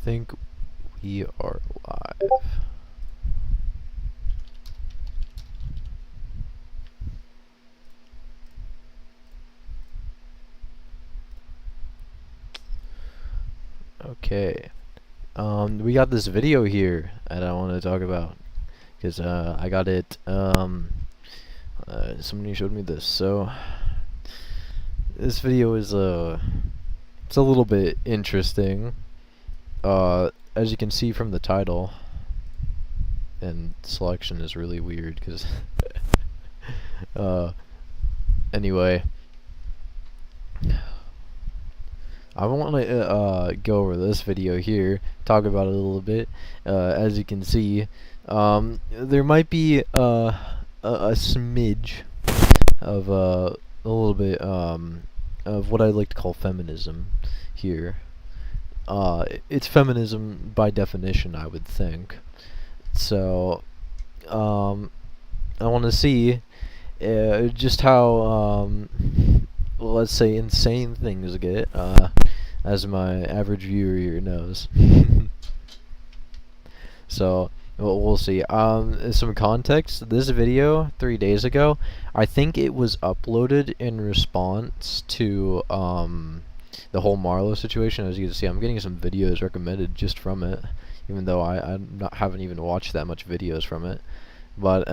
think we are live. Okay. We got this video here that I want to talk about because I got it. Somebody showed me this. So this video is it's a little bit interesting. As you can see from the title, and selection is really weird because anyway, I want to go over this video here, talk about it a little bit. As you can see, there might be a smidge of a little bit of what I like to call feminism here. It's feminism by definition, I would think. So, I want to see just how let's say insane things get, as my average viewer here knows. So we'll see. Some context: this video 3 days ago, I think it was uploaded in response to the whole Marlo situation. As you can see, I'm getting some videos recommended just from it, even though I haven't even watched that much videos from it. But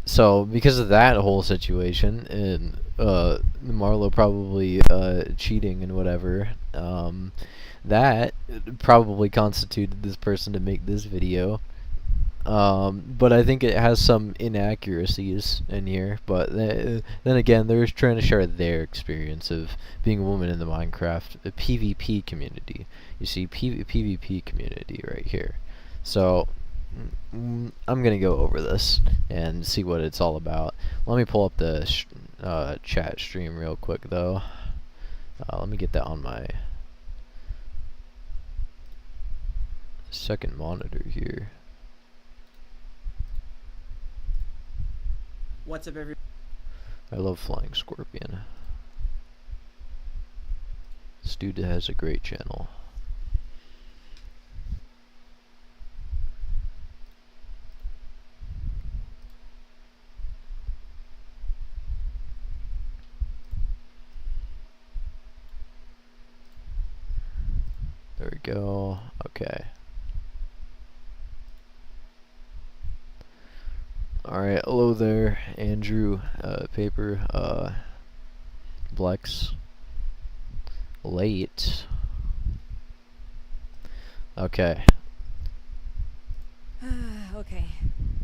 so because of that whole situation and Marlo probably cheating and whatever, that probably constituted this person to make this video. But I think it has some inaccuracies in here. But then again, they're just trying to share their experience of being a woman in the Minecraft PvP community. You see, PvP community right here. So I'm gonna go over this and see what it's all about. Let me pull up the chat stream real quick though. Let me get that on my second monitor here. What's up, everybody? I love Flying Scorpion. This dude has a great channel. There we go. Okay. Alright, hello there, Andrew, Paper, Blex, Late. Okay. Okay,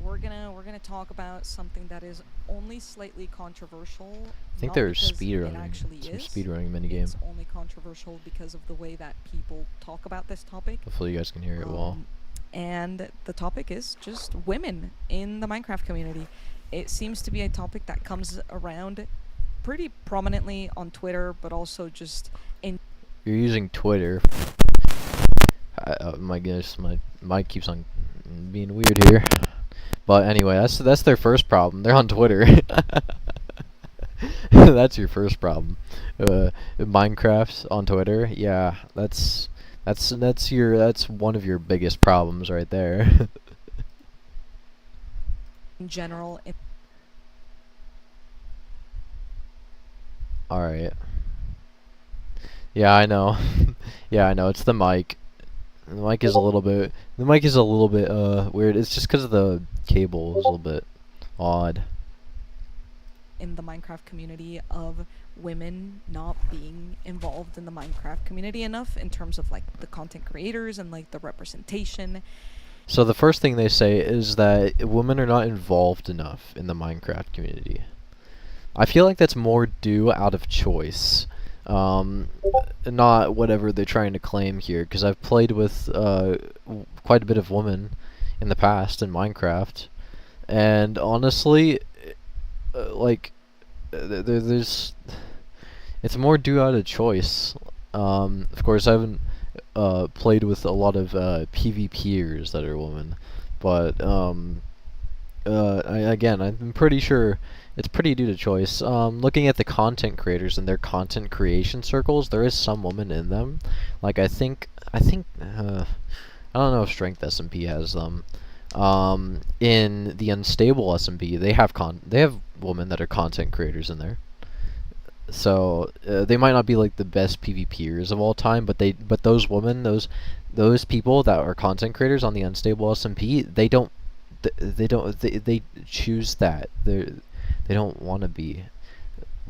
we're gonna talk about something that is only slightly controversial. I think not there's because it speedrunning, actually some is. speedrunning minigame. It's only controversial because of the way that people talk about this topic. Hopefully you guys can hear it well. And the topic is just women in the Minecraft community. It seems to be a topic that comes around pretty prominently on Twitter, but also just in... You're using Twitter. My goodness, my mic keeps on being weird here. But anyway, that's their first problem. They're on Twitter. That's your first problem. Minecraft on Twitter. Yeah, that's one of your biggest problems right there. in general. Alright. Yeah, I know. Yeah, I know. It's the mic. The mic is a little bit weird. It's just because of the cable is a little bit odd. In the Minecraft community of women not being involved in the Minecraft community enough in terms of like the content creators and like the representation. So the first thing they say is that women are not involved enough in the Minecraft community. I feel like that's more due out of choice, not whatever they're trying to claim here, because I've played with quite a bit of women in the past in Minecraft, and honestly, there's it's more due out of choice. Of course, I haven't played with a lot of PvPers that are women, but again, I'm pretty sure It's pretty due to choice. Looking at the content creators and their content creation circles, there is some women in them. Like I don't know if Strength SMP has them. In the unstable SMP, they have women that are content creators in there. So they might not be like the best PvPers of all time, but those women, those people that are content creators on the unstable SMP, they choose that. They don't want to be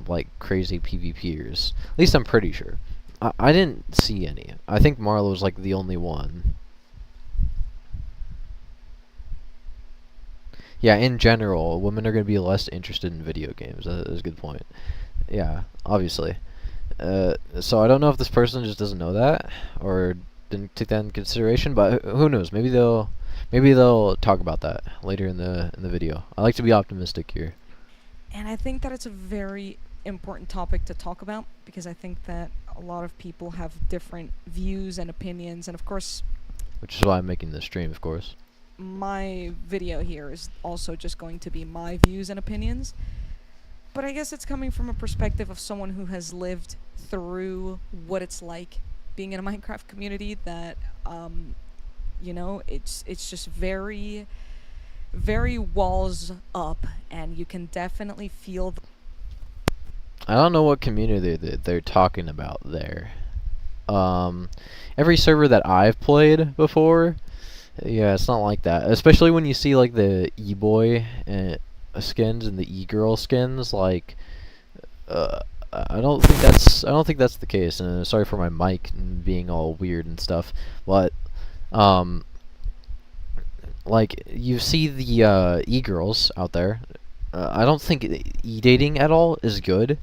like crazy PvPers. At least I'm pretty sure. I didn't see any. I think Marlo was like the only one. Yeah, in general, women are going to be less interested in video games. That is a good point. Yeah, obviously. So I don't know if this person just doesn't know that or didn't take that in consideration, but who knows? Maybe they'll talk about that later in the video. I like to be optimistic here, And I think that it's a very important topic to talk about because I think that a lot of people have different views and opinions. And of course, which is why I'm making this stream, of course. my video here is also just going to be my views and opinions. But I guess it's coming from a perspective of someone who has lived through what it's like being in a Minecraft community that it's just very very walls up, and you can definitely feel I don't know what community they're talking about there. Every server that I've played before, yeah, it's not like that. Especially when you see like the e-boy skins and the e-girl skins, like I don't think that's the case. And sorry for my mic being all weird and stuff, but um, like you see the e-girls out there. I don't think e-dating at all is good,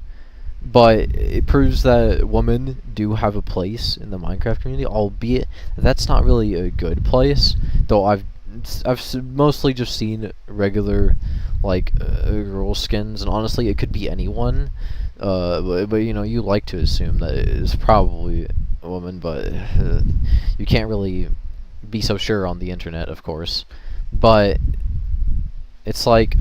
but it proves that women do have a place in the Minecraft community, albeit that's not really a good place. Though mostly just seen regular like girl skins, and honestly, it could be anyone. But you know, you like to assume that it's probably a woman, but you can't really be so sure on the internet, of course. But it's like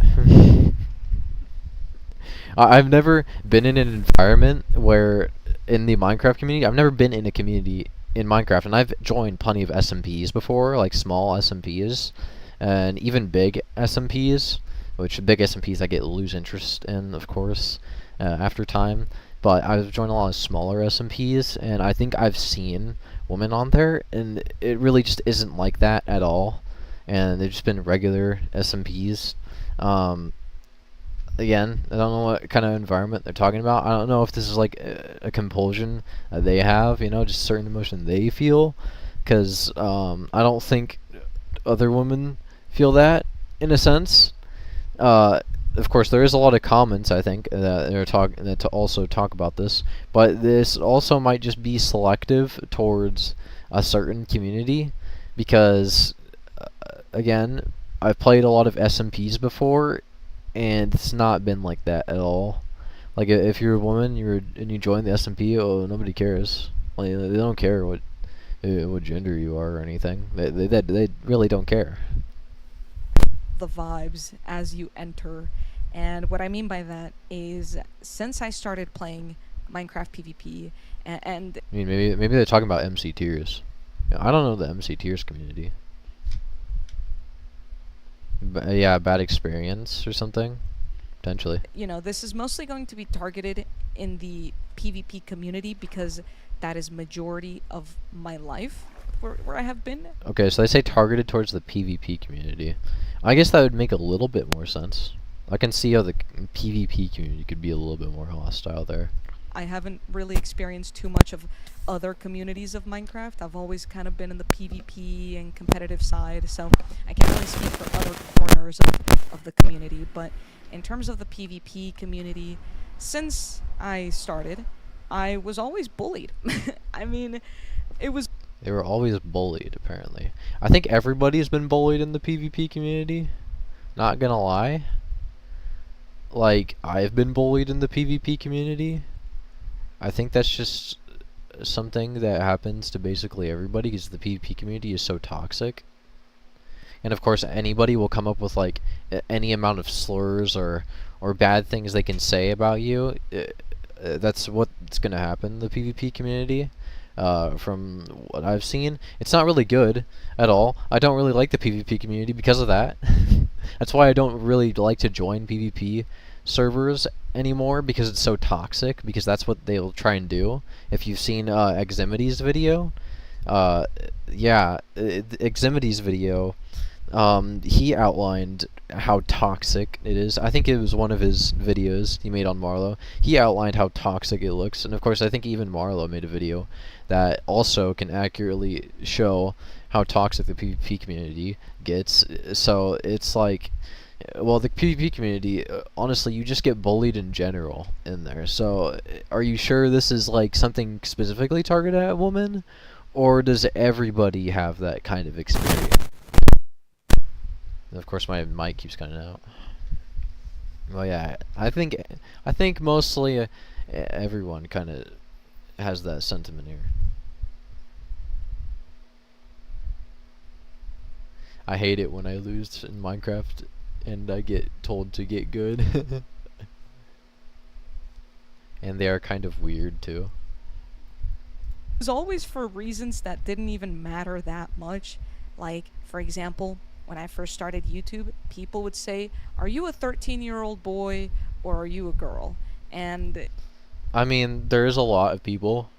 I've never been in an environment where in the Minecraft community, I've never been in a community in Minecraft, and I've joined plenty of SMPs before, like small SMPs, and even big SMPs, which big SMPs I lose interest in, of course, after time. But I've joined a lot of smaller SMPs, and I think I've seen women on there, and it really just isn't like that at all. And they've just been regular SMPs. Again, I don't know what kind of environment they're talking about. I don't know if this is like a compulsion they have, you know, just certain emotion they feel. Because I don't think other women feel that, in a sense. Of course, there is a lot of comments, I think, that to also talk about this. But this also might just be selective towards a certain community. Because, again, I've played a lot of SMPs before, and it's not been like that at all. Like if you're a woman, and you join the SMP, oh, nobody cares. Like they don't care what gender you are or anything. They really don't care. the vibes as you enter. And what I mean by that is since I started playing Minecraft PvP and I mean, maybe they're talking about MC tiers. I don't know the MC tiers community. Yeah, bad experience or something, potentially. this is mostly going to be targeted in the PvP community because that is majority of my life where I have been. Okay, so they say targeted towards the PvP community. I guess that would make a little bit more sense. I can see how the PvP community could be a little bit more hostile there. I haven't really experienced too much of other communities of Minecraft. I've always kind of been in the PvP and competitive side, so I can't really speak for other corners of the community. But in terms of the PvP community, since I started, I was always bullied. I mean, it was... They were always bullied, apparently. I think everybody's been bullied in the PvP community. Not gonna lie. Like, I've been bullied in the PvP community. I think that's just something that happens to basically everybody because the PvP community is so toxic. and of course anybody will come up with like any amount of slurs or bad things they can say about you. That's what's gonna happen in the PvP community. From what I've seen, it's not really good at all. I don't really like the PvP community because of that. That's why I don't really like to join PvP servers anymore, because it's so toxic, because that's what they'll try and do. If you've seen Eximity's video, uh, yeah, Eximity's video, he outlined how toxic it is. I think it was one of his videos he made on Marlow. He outlined how toxic it looks, and of course I think even Marlow made a video that also can accurately show how toxic the PvP community gets. So it's like, well, the PvP community, honestly, you just get bullied in general in there. So are you sure this is like something specifically targeted at women, or does everybody have that kind of experience? And of course, my mic keeps cutting out. Well, yeah, I think mostly everyone kind of has that sentiment here. I hate it when I lose in Minecraft and I get told to get good. And they are kind of weird too. It was always for reasons that didn't even matter that much. Like, for example, when I first started YouTube, people would say, "Are you a 13-year-old boy or are you a girl?" And I mean, there is a lot of people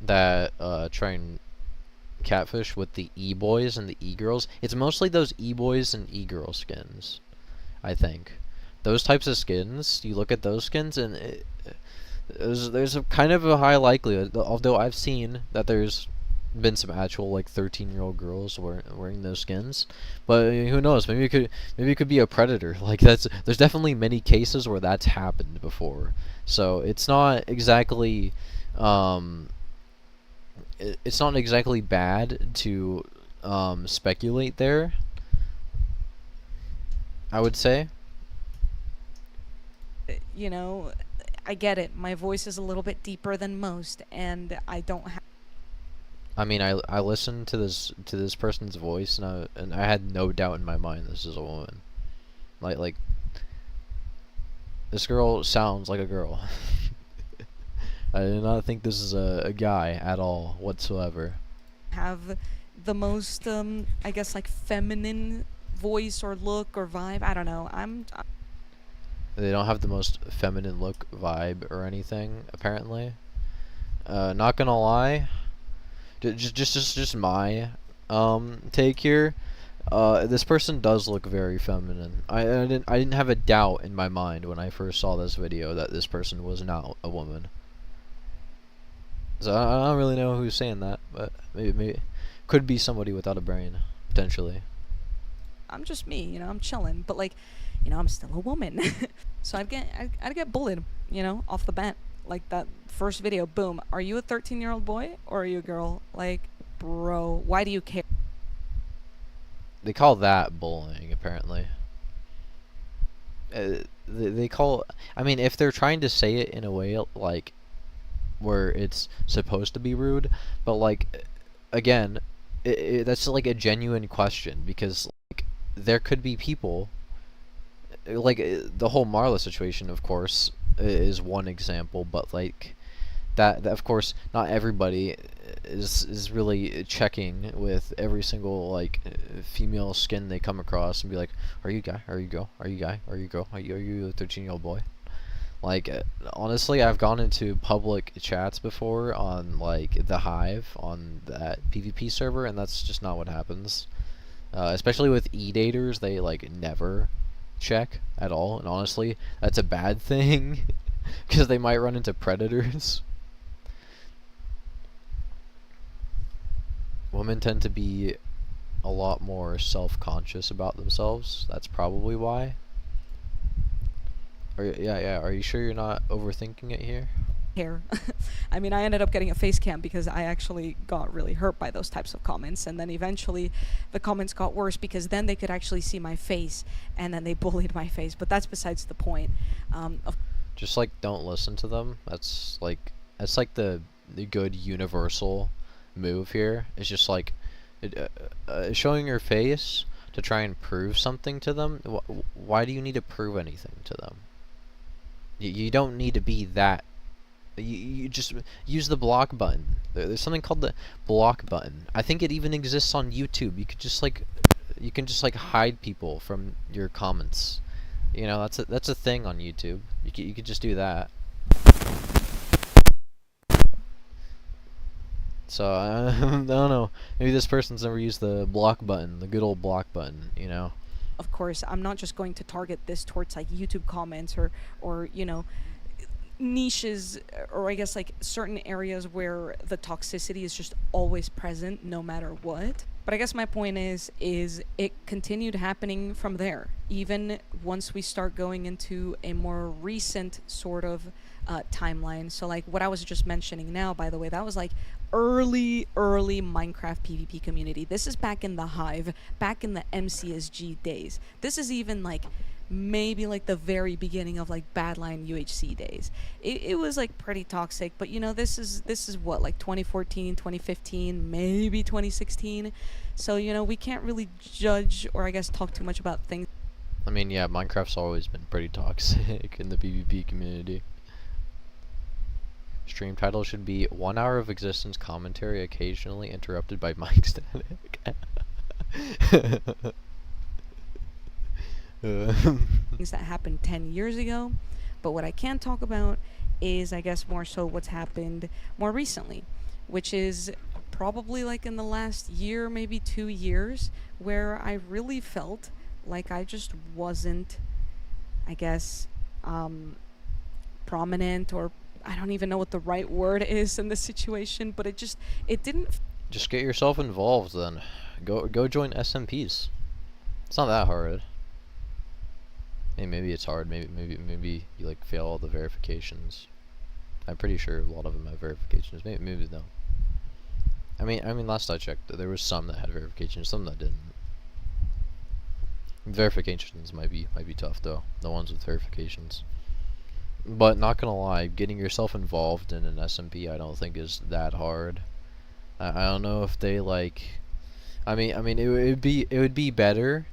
that try and catfish with the e-boys and the e-girls. It's mostly those e-boys and e-girl skins, I think. Those types of skins, you look at those skins and there's a kind of a high likelihood, although I've seen that there's been some actual like 13-year-old girls wearing those skins, but who knows? Maybe it could be a predator. Like there's definitely many cases where that's happened before. So it's not exactly it's not exactly bad to speculate there, I would say. you know, I get it. My voice is a little bit deeper than most, and I don't have. I mean, I listened to this person's voice, and I had no doubt in my mind this is a woman. Like this girl sounds like a girl. I do not think this is a guy at all whatsoever. Have the most I guess like feminine voice or look or vibe. I don't know. They don't have the most feminine look, vibe, or anything, apparently. Not gonna lie, just my take here. This person does look very feminine. I didn't have a doubt in my mind when I first saw this video that this person was not a woman. So I don't really know who's saying that, but maybe could be somebody without a brain, potentially. I'm just me, I'm chilling, but like, I'm still a woman. So I'd get bullied, off the bat. Like that first video, boom, are you a 13-year-old boy or are you a girl? Like, bro, why do you care? They call that bullying, apparently. They call. I mean, if they're trying to say it in a way like where it's supposed to be rude, but like, again, that's like a genuine question, because like there could be people like the whole Marla situation, of course, is one example, but like that of course not everybody is really checking with every single like female skin they come across and be like, are you guy, are you girl, are you guy, are you girl, are you a 13-year-old boy? Like, honestly, I've gone into public chats before on like the Hive on that PvP server, and that's just not what happens. Especially with e-daters, they like never check at all, and honestly, that's a bad thing because they might run into predators. Women tend to be a lot more self-conscious about themselves. That's probably why. Yeah. Are you sure you're not overthinking it here? Hair. I mean, I ended up getting a face cam because I actually got really hurt by those types of comments, and then eventually the comments got worse because then they could actually see my face, and then they bullied my face. But that's besides the point. Just like don't listen to them. That's like the good universal move here. It's just like showing your face to try and prove something to them. Why do you need to prove anything to them? You don't need to be that. You just use the block button. There's something called the block button. I think it even exists on YouTube. You can just like hide people from your comments. You know, that's a thing on YouTube. You could just do that. So I don't know. Maybe this person's never used the block button, the good old block button. You know. Of course, I'm not just going to target this towards like YouTube comments or niches, or I guess like certain areas where the toxicity is just always present no matter what. But I guess my point is it continued happening from there, even once we start going into a more recent sort of timeline. So like what I was just mentioning now, by the way, that was like early Minecraft PvP community. This is back in the Hive, back in the MCSG days. This is even like maybe like the very beginning of like Badline UHC days. It was like pretty toxic, but this is what, like 2014, 2015, maybe 2016. So we can't really judge, or I guess talk too much about things. I mean, yeah, Minecraft's always been pretty toxic in the PvP community. Stream title should be 1 hour of existence commentary occasionally interrupted by mic static. Things that happened 10 years ago, but what I can talk about is, I guess, more so what's happened more recently, which is probably like in the last year, maybe 2 years, where I really felt like I just wasn't, I guess, prominent, or I don't even know what the right word is in this situation, but it didn't. Just get yourself involved then. Go join SMPs. It's not that hard. Maybe it's hard. Maybe you like fail all the verifications. I'm pretty sure a lot of them have verifications. Maybe no. I mean, last I checked, there was some that had verifications, some that didn't. Verifications might be tough though. The ones with verifications. But not gonna lie, getting yourself involved in an SMP, I don't think is that hard. I don't know if they like. I mean, it would be better.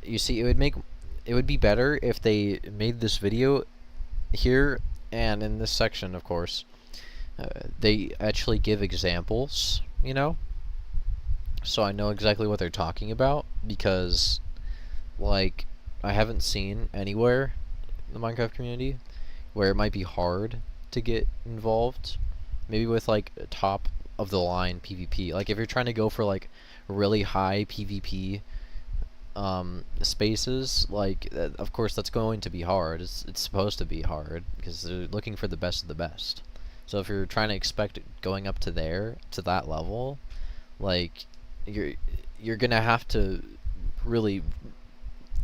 You see, it would be better if they made this video here and in this section, of course. They actually give examples, so I know exactly what they're talking about, because like I haven't seen anywhere in the Minecraft community where it might be hard to get involved. Maybe with like top of the line PvP. Like if you're trying to go for like really high PvP spaces, like of course that's going to be hard. It's supposed to be hard because they're looking for the best of the best. So if you're trying to expect going up to that level, like you're gonna have to really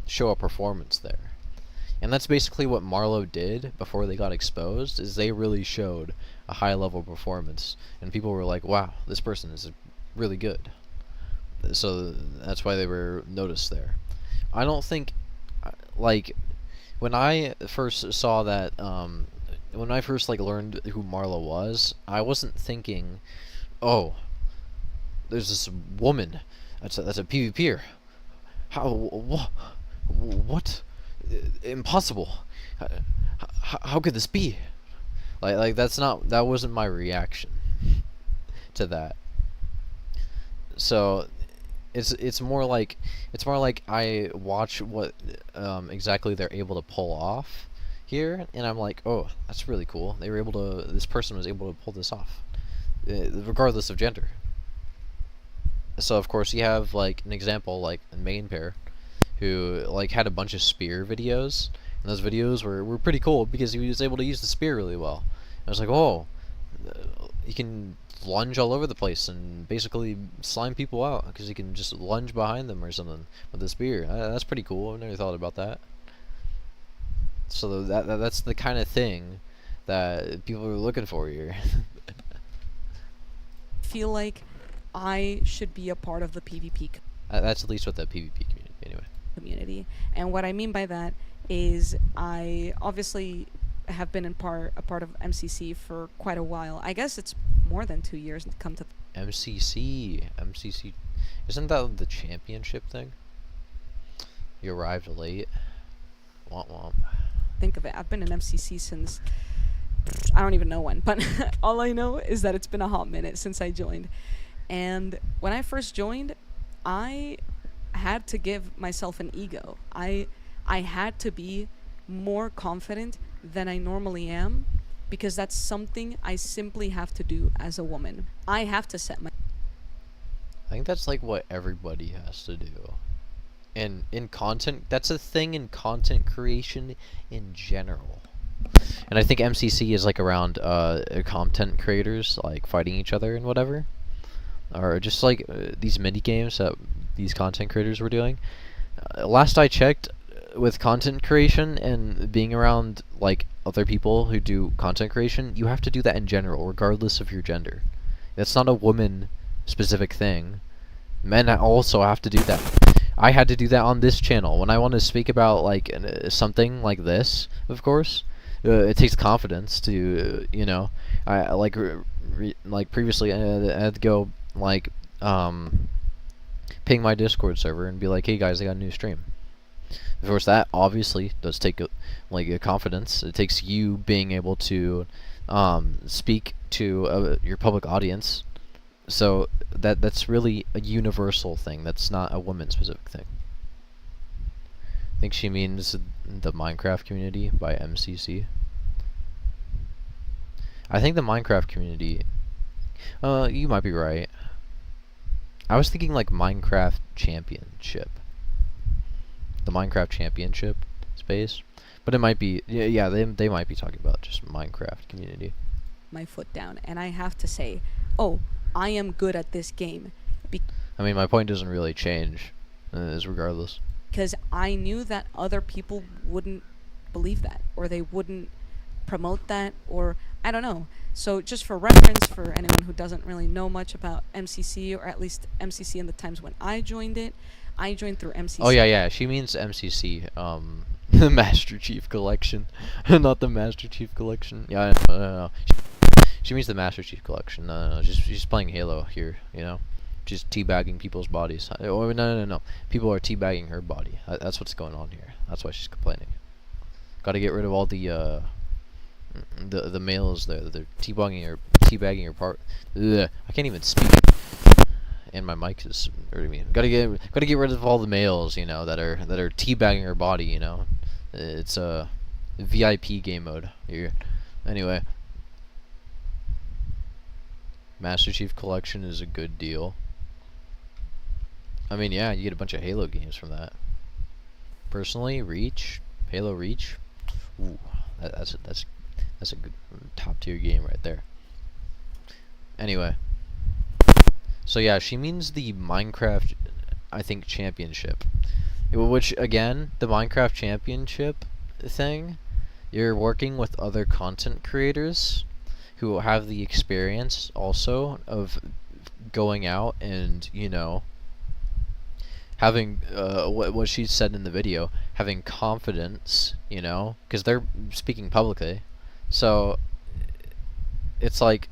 show a performance there. And that's basically what Marlow did before they got exposed, is they really showed a high level performance, and people were like, wow, this person is really good. So that's why they were noticed there. I don't think, like, when I first saw that, when I first like learned who Marlow was, I wasn't thinking, oh, there's this woman that's a PvPer. What? Impossible. How could this be? Like that wasn't my reaction to that. So it's more like I watch what exactly they're able to pull off here, and I'm like, oh, that's really cool. This person was able to pull this off, regardless of gender. So of course you have like an example like a main pair who like had a bunch of spear videos, and those videos were pretty cool because he was able to use the spear really well. I was like, oh, he can lunge all over the place and basically slime people out because he can just lunge behind them or something with the spear. That's pretty cool. I've never thought about that. So that's the kind of thing that people are looking for here. Feel like I should be a part of the PvP That's at least what the PvP community, and what I mean by that is I obviously have been a part of MCC for quite a while. I guess it's more than 2 years to come to MCC, isn't that the championship thing? You arrived late. Womp womp. Think of it. I've been in MCC since I don't even know when, but all I know is that it's been a hot minute since I joined. And when I first joined, I had to give myself an ego. I had to be more confident than I normally am because that's something I simply have to do as a woman. I have to set my I think that's like what everybody has to do. And in content, that's a thing in content creation in general. And I think MCC is like around content creators like fighting each other and whatever, or just like these mini games that these content creators were doing. Last I checked, with content creation and being around like other people who do content creation, you have to do that in general, regardless of your gender. That's not a woman specific thing. Men also have to do that. I had to do that on this channel when I want to speak about like something like this. Of course, it takes confidence to I like like previously I had to go like ping my Discord server and be like, hey guys, I got a new stream. Of course, that obviously does take like a confidence. It takes you being able to speak to your public audience. So that's really a universal thing. That's not a woman specific thing. I think she means the Minecraft community by MCC. I think the Minecraft community. You might be right. I was thinking like Minecraft Championship. The Minecraft Championship space, but it might be yeah they might be talking about just Minecraft community. my foot down and I have to say, "Oh, I am good at this game." I mean, my point doesn't really change, as regardless. Because I knew that other people wouldn't believe that, or they wouldn't promote that, or I don't know. So just for reference, for anyone who doesn't really know much about MCC, or at least MCC in the times when I joined it, I joined through MCC. Oh yeah, she means MCC, the Master Chief Collection, not the Master Chief Collection. Yeah, no. She means the Master Chief Collection. No, she's playing Halo here, She's teabagging people's bodies. Oh, no. People are teabagging her body. That's what's going on here. That's why she's complaining. Got to get rid of all the males there. They're teabagging her part. Ugh, I can't even speak. And my mic is hurting me. Gotta get rid of all the males, that are teabagging her body. It's a VIP game mode here. Anyway, Master Chief Collection is a good deal. I mean, yeah, you get a bunch of Halo games from that. Personally, Halo Reach, ooh, that's a good top tier game right there. Anyway, so yeah, she means the Minecraft, I think, championship, which again, the Minecraft championship thing, you're working with other content creators who have the experience also of going out and having what she said in the video, having confidence, because they're speaking publicly. So it's like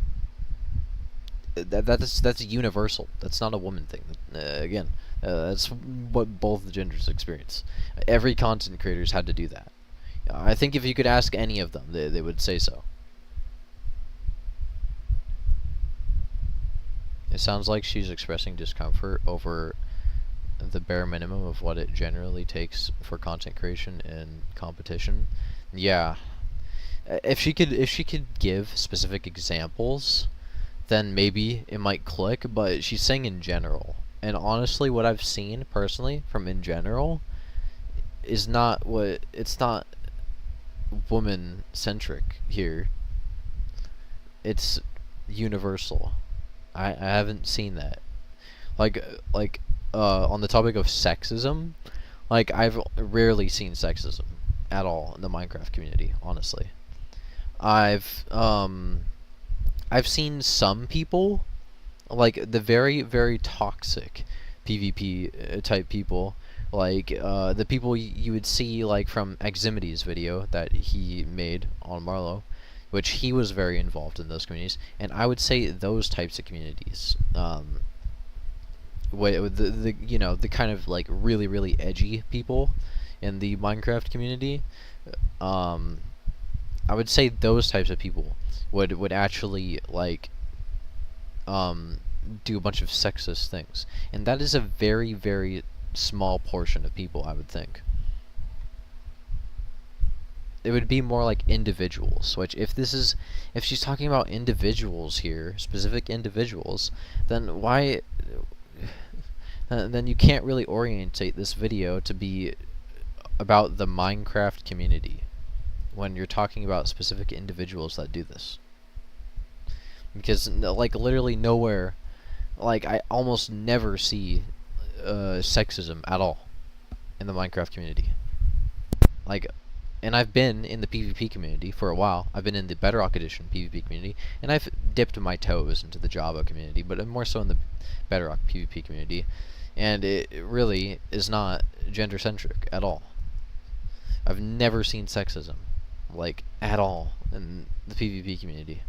that's universal. That's not a woman thing. Again, that's what both genders experience. Every content creator's had to do that. I think if you could ask any of them, they would say so. It sounds like she's expressing discomfort over the bare minimum of what it generally takes for content creation and competition. Yeah. If she could give specific examples, then maybe it might click, but she's saying in general. And honestly, what I've seen personally from in general is not woman centric here. It's universal. I haven't seen that. Like on the topic of sexism, like I've rarely seen sexism at all in the Minecraft community, honestly. I've seen some people, like the very, very toxic PvP type people, like the people you would see like from Eximity's video that he made on Marlow, which he was very involved in those communities, and I would say those types of communities what the the kind of like really edgy people in the Minecraft community, um, I would say those types of people would actually like um, do a bunch of sexist things, and that is a very small portion of people, I would think. It would be more like individuals. Which, if she's talking about individuals here, specific individuals, then why? Then you can't really orientate this video to be about the Minecraft community when you're talking about specific individuals that do this. Because like literally nowhere, like I almost never see sexism at all in the Minecraft community. Like, and I've been in the PvP community for a while. I've been in the Bedrock Edition PvP community, and I've dipped my toes into the Java community, but I'm more so in the Bedrock PvP community, and it really is not gender centric at all. I've never seen sexism, like at all, in the PvP community.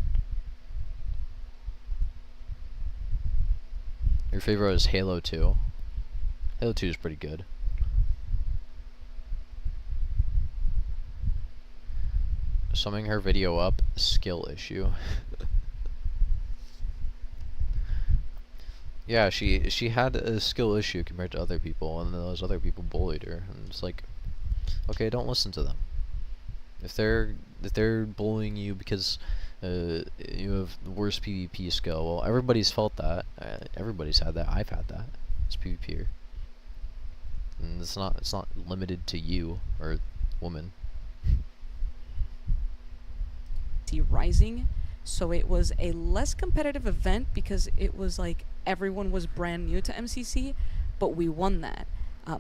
Your favorite is Halo 2. Halo 2 is pretty good. Summing her video up, skill issue. Yeah, she had a skill issue compared to other people, and those other people bullied her. And it's like, okay, don't listen to them. If they're bullying you because you have the worst PvP skill, well, everybody's felt that. Everybody's had that. I've had that. It's PvPer, and it's not limited to you or woman. Rising, so it was a less competitive event because it was like everyone was brand new to MCC, but we won that.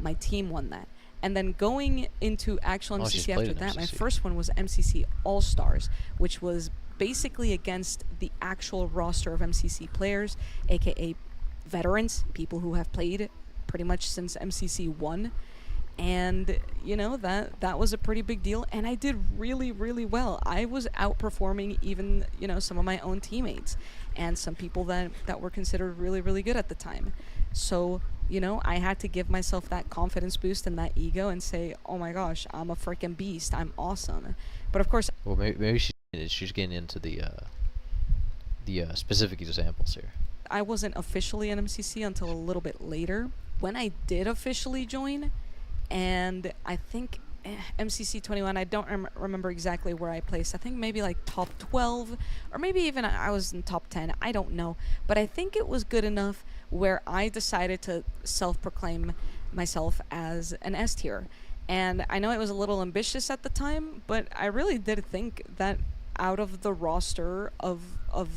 My team won that. And then going into actual Oh, she's MCC played after in that, my MCC. first one was MCC All Stars, which was basically against the actual roster of MCC players, aka veterans, people who have played pretty much since MCC 1. And that was a pretty big deal, and I did really well. I was outperforming even some of my own teammates and some people that were considered really good at the time. So I had to give myself that confidence boost and that ego and say, oh my gosh, I'm a freaking beast, I'm awesome. But of course, Well, maybe she's getting into the specific examples here. I wasn't officially an MCC until a little bit later. When I did officially join, and I think MCC 21, I don't remember exactly where I placed. I think maybe like top 12, or maybe even I was in top 10. I don't know. But I think it was good enough where I decided to self-proclaim myself as an S tier. And I know it was a little ambitious at the time, but I really did think that out of the roster of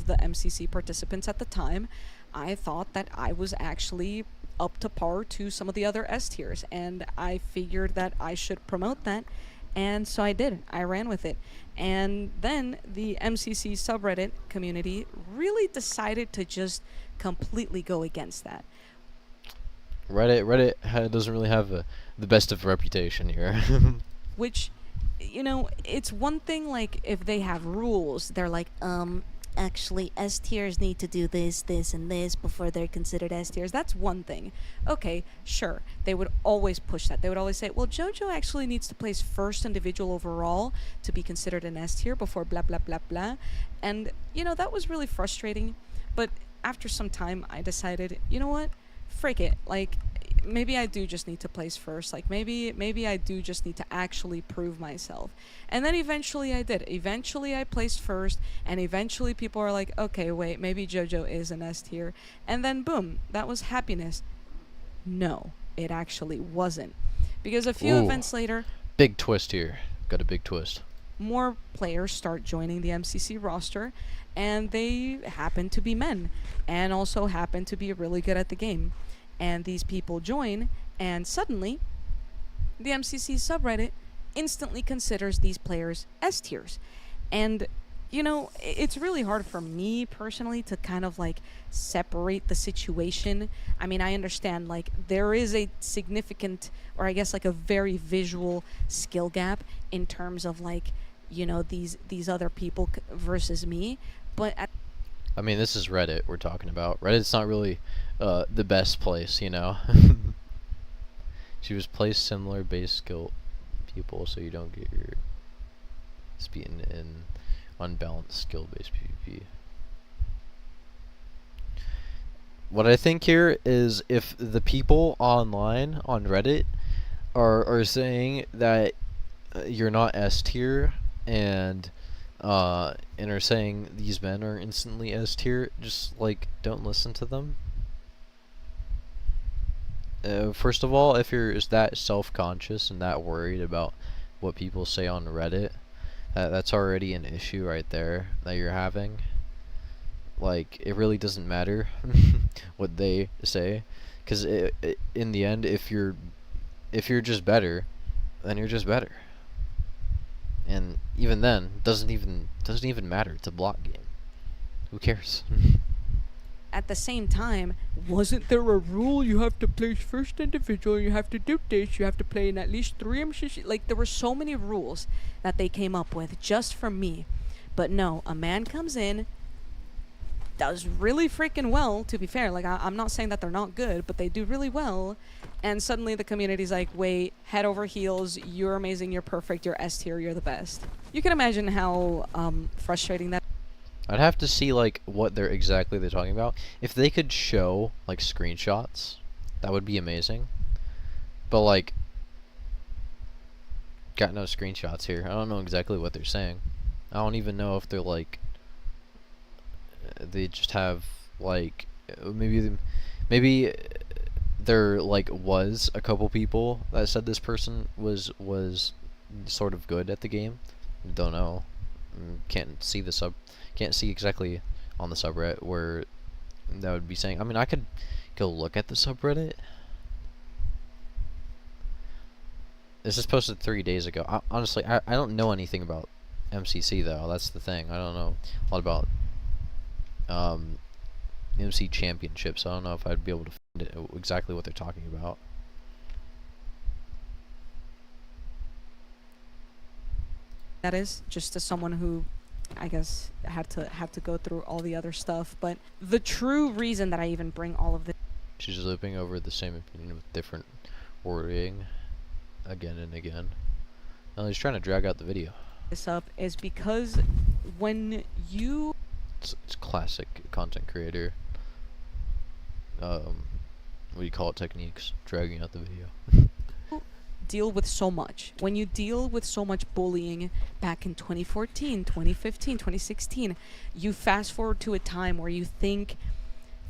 the MCC participants at the time, I thought that I was actually up to par to some of the other S tiers, and I figured that I should promote that, and so I did. I ran with it. And then the MCC subreddit community really decided to just completely go against that. Reddit doesn't really have the best of reputation here. Which, it's one thing like if they have rules, they're like, actually S tiers need to do this, this, and this before they're considered S tiers. That's one thing. Okay, sure. They would always push that. They would always say, well, JoJo actually needs to place first individual overall to be considered an S tier before blah, blah, blah, blah. And, that was really frustrating. But after some time, I decided, you know what? Frick it. Like, maybe I do just need to place first. Like, maybe I do just need to actually prove myself. And then eventually I did. Eventually I placed first, and eventually people are like, okay, wait, maybe JoJo is an S tier. And then boom, that was happiness. No, it actually wasn't. Because a few Ooh. events later, Big twist here. Got a big twist. more players start joining the MCC roster, and they happen to be men, and also happen to be really good at the game. And these people join, and suddenly, the MCC subreddit instantly considers these players S tiers. And, it's really hard for me personally to kind of like separate the situation. I mean, I understand like there is a significant, or I guess like a very visual skill gap in terms of like, these other people versus me. But I mean, this is Reddit we're talking about. Reddit's not really the best place, you know. She was placed similar base skill people, so you don't get your speed in unbalanced skill based PvP. What I think here is if the people online on Reddit are saying that you're not S tier and are saying these men are instantly S tier, just like don't listen to them. First of all, if you're that self-conscious and that worried about what people say on Reddit, that's already an issue right there that you're having. Like, it really doesn't matter what they say, because in the end, if you're just better, then you're just better. And even then, doesn't even matter. It's a block game. Who cares? At the same time, wasn't there a rule you have to place first individual, you have to do this, you have to play in at least 3 MCC? Like, there were so many rules that they came up with just for me. But no, a man comes in, does really freaking well, to be fair. Like, I'm not saying that they're not good, but they do really well. And suddenly the community's like, wait, head over heels, you're amazing, you're perfect, you're S tier, you're the best. You can imagine how frustrating that. I'd have to see like what they're talking about. If they could show like screenshots, that would be amazing. But like, got no screenshots here. I don't know exactly what they're saying. I don't even know if they're like, they just have like, maybe there like was a couple people that said this person was sort of good at the game. Don't know. Can't see exactly on the subreddit where that would be saying. I mean, I could go look at the subreddit. This is posted 3 days ago. Honestly, I don't know anything about MCC though. That's the thing. I don't know a lot about MC Championships. So I don't know if I'd be able to find it, exactly what they're talking about. That is just as someone who, I guess, had to go through all the other stuff. But the true reason that I even bring all of this. She's looping over the same opinion with different wording again and again. No, he's trying to drag out the video. This up is because when you. It's classic content creator. What do you call it? Techniques. Dragging out the video. Deal with so much. When you deal with so much bullying back in 2014, 2015, 2016, you fast forward to a time where you think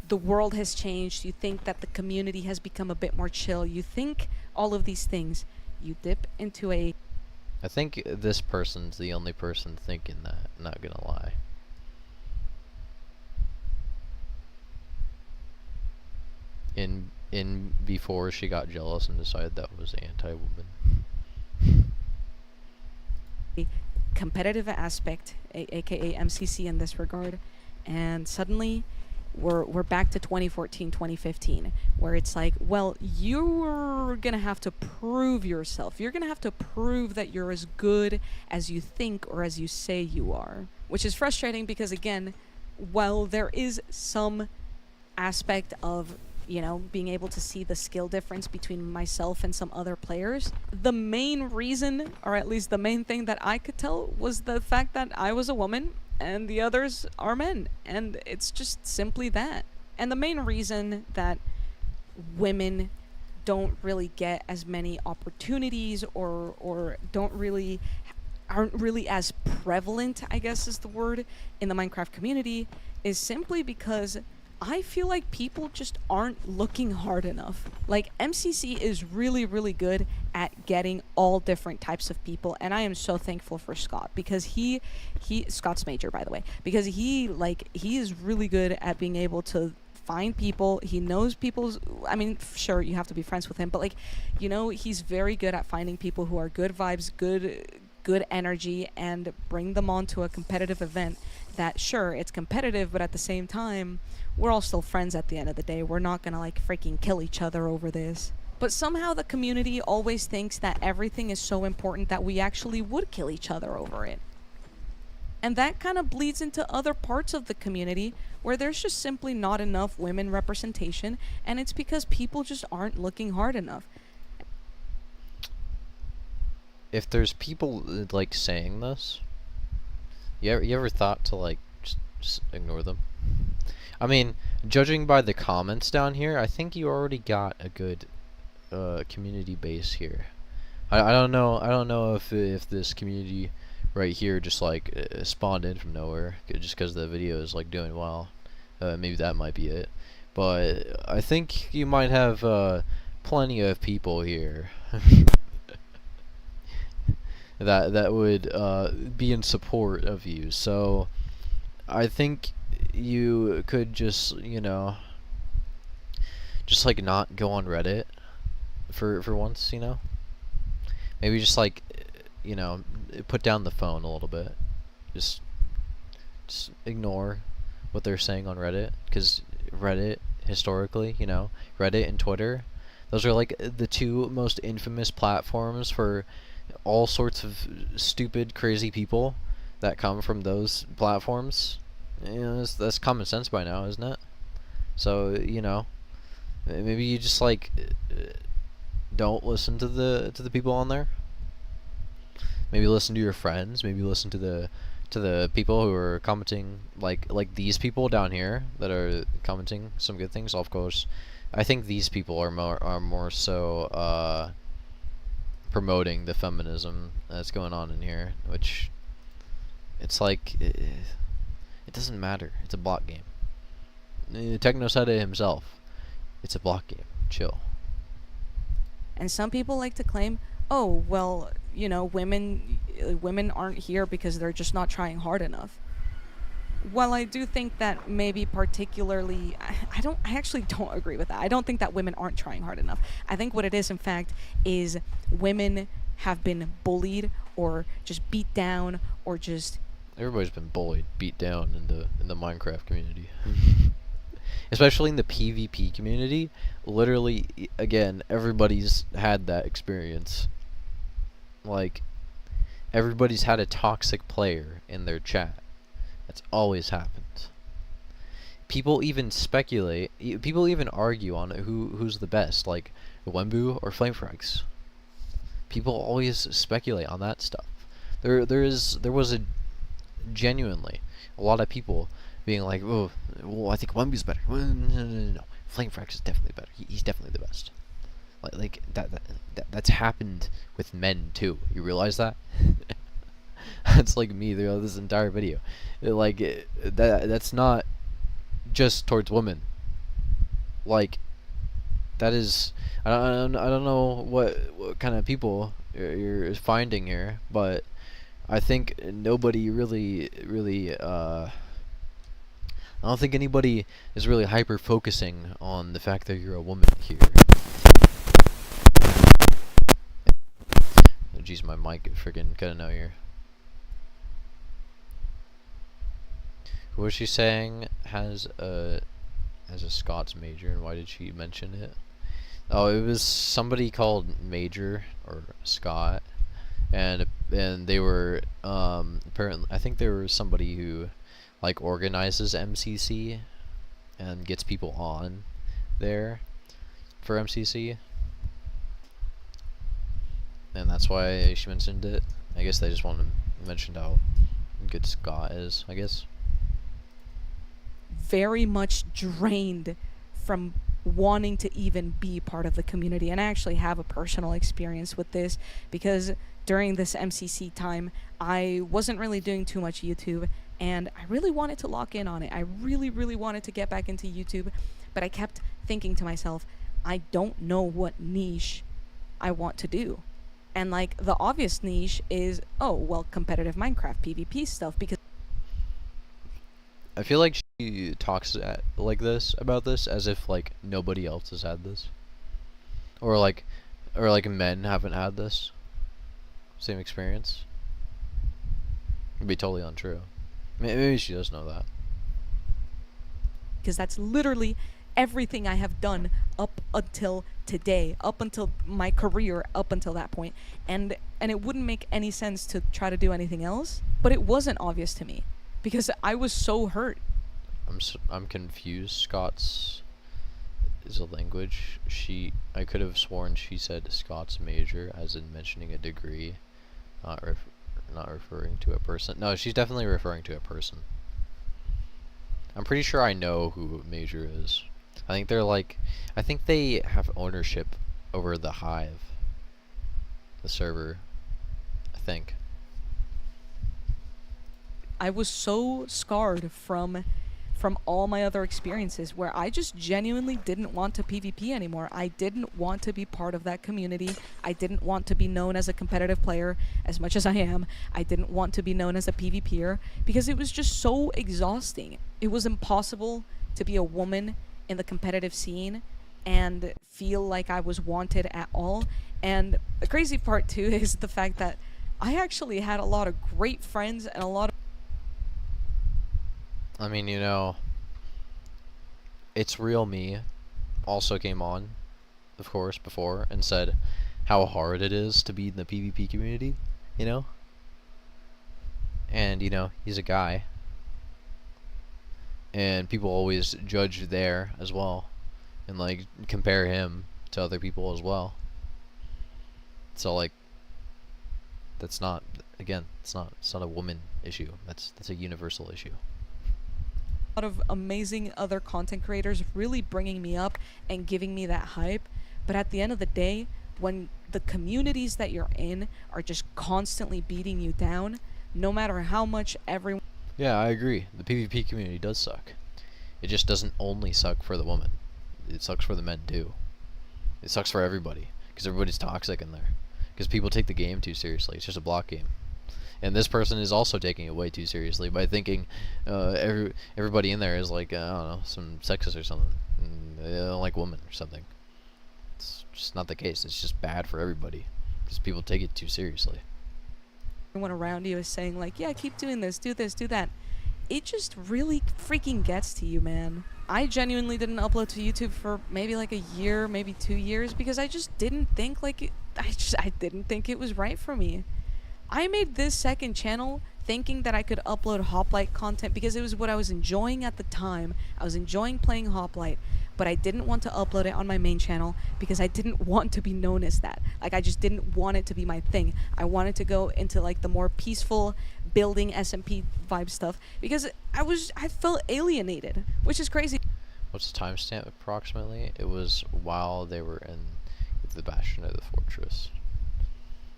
the world has changed, you think that the community has become a bit more chill, you think all of these things. You dip into a... I think this person's the only person thinking that, not gonna lie. In before she got jealous and decided that was anti-woman. Competitive aspect, aka MCC in this regard, and suddenly we're back to 2014, 2015, where it's like, well, you're gonna have to prove yourself. You're gonna have to prove that you're as good as you think or as you say you are, which is frustrating because, again, while there is some aspect of, you know, being able to see the skill difference between myself and some other players, the main reason, or at least the main thing that I could tell, was the fact that I was a woman and the others are men, and it's just simply that. And the main reason that women don't really get as many opportunities or aren't really as prevalent, I guess is the word, in the Minecraft community is simply because I feel like people just aren't looking hard enough. Like, MCC is really, really good at getting all different types of people, and I am so thankful for Scott, because he Scott's major, by the way, because he is really good at being able to find people. He knows people's, I mean, sure, you have to be friends with him, but, like, you know, he's very good at finding people who are good vibes, good energy, and bring them onto a competitive event that, sure, it's competitive, but at the same time, we're all still friends at the end of the day. We're not gonna, like, freaking kill each other over this. But somehow the community always thinks that everything is so important that we actually would kill each other over it. And that kind of bleeds into other parts of the community where there's just simply not enough women representation, and it's because people just aren't looking hard enough. If there's people like saying this, you ever thought to like just ignore them? I mean, judging by the comments down here, I think you already got a good community base here. I don't know. I don't know if this community right here just like spawned in from nowhere just because the video is like doing well. Maybe that might be it. But I think you might have plenty of people here that would be in support of you. So I think you could just just like not go on Reddit for once. Maybe just like you know put down the phone a little bit. Just just ignore what they're saying on Reddit, because Reddit historically, Reddit and Twitter, those are like the two most infamous platforms for all sorts of stupid, crazy people that come from those platforms. That's common sense by now, isn't it? So maybe you just like don't listen to the people on there. Maybe listen to your friends. Maybe listen to the people who are commenting, like these people down here that are commenting some good things. Of course, I think these people are more so promoting the feminism that's going on in here, which it's like it doesn't matter. It's a block game. Techno said it himself. It's a block game. Chill. And some people like to claim, oh, well, women aren't here because they're just not trying hard enough. While I do think that maybe particularly, I actually don't agree with that. I don't think that women aren't trying hard enough. I think what it is, in fact, is women have been bullied or just beat down or just Everybody's been bullied, beat down in the Minecraft community. Especially in the PvP community. Literally, again, everybody's had that experience. Like, everybody's had a toxic player in their chat. That's always happened. People even speculate. People even argue on who's the best, like Wembu or Flamefrags. People always speculate on that stuff. There was a genuinely a lot of people being like, oh, well, I think Wembu's better. Well, no. Flamefrags is definitely better. He's definitely the best. Like that's happened with men too. You realize that? That's like me throughout this entire video. That's not just towards women. Like that is I don't know what kind of people you're finding here, but I think nobody really I don't think anybody is really hyper focusing on the fact that you're a woman here. Oh, jeez, my mic freaking cutting out here. Who was she saying has a Scots major, and why did she mention it? Oh, it was somebody called Major or Scott, and they were apparently, I think there was somebody who like organizes MCC and gets people on there for MCC, and that's why she mentioned it. I guess they just want to mention how good Scott is, I guess. very much drained from wanting to even be part of the community. And I actually have a personal experience with this because during this MCC time, I wasn't really doing too much YouTube and I really wanted to lock in on it. I really, really wanted to get back into YouTube, but I kept thinking to myself, I don't know what niche I want to do. And like the obvious niche is, oh, well, competitive Minecraft PvP stuff, because I feel like she talks like this about this as if like nobody else has had this, or like men haven't had this same experience. It'd be totally untrue. Maybe she does know that. because that's literally everything I have done up until today, up until my career, up until that point. And it wouldn't make any sense to try to do anything else. but it wasn't obvious to me because I was so hurt. I'm confused. Scots is a language. I could have sworn she said Scots major, as in mentioning a degree, not not referring to a person. No, she's definitely referring to a person. I'm pretty sure I know who major is. I think they're like, I think they have ownership over the hive, the server. I think. I was so scarred from all my other experiences where I just genuinely didn't want to PvP anymore. I didn't want to be part of that community. I didn't want to be known as a competitive player as much as I am. I didn't want to be known as a PvPer because it was just so exhausting. It was impossible to be a woman in the competitive scene and feel like I was wanted at all. And the crazy part too is the fact that I actually had a lot of great friends and a lot of I mean, it's real me also came on, of course, before and said how hard it is to be in the PvP community, you know? And, he's a guy. And people always judge there as well. And, like, compare him to other people as well. So, like, that's not, again, it's not a woman issue. That's a universal issue. of amazing other content creators really bringing me up and giving me that hype. But at the end of the day, when the communities that you're in are just constantly beating you down, no matter how much everyone Yeah, I agree. The PvP community does suck. It just doesn't only suck for the woman. It sucks for the men too. It sucks for everybody because everybody's toxic in there. Because people take the game too seriously. It's just a block game. And this person is also taking it way too seriously by thinking everybody in there is like, I don't know, some sexist or something. And they don't like women or something. It's just not the case. It's just bad for everybody because people take it too seriously. around you is saying like, yeah, keep doing this, do that. It just really freaking gets to you, man. I genuinely didn't upload to YouTube for maybe like a year, maybe 2 years because I just didn't think like I didn't think it was right for me. I made this second channel thinking that I could upload Hoplite content because it was what I was enjoying at the time. I was enjoying playing Hoplite, but I didn't want to upload it on my main channel because I didn't want to be known as that. Like, I just didn't want it to be my thing. I wanted to go into like the more peaceful building SMP vibe stuff because I felt alienated, which is crazy. What's the timestamp approximately? It was while they were in the Bastion of the Fortress.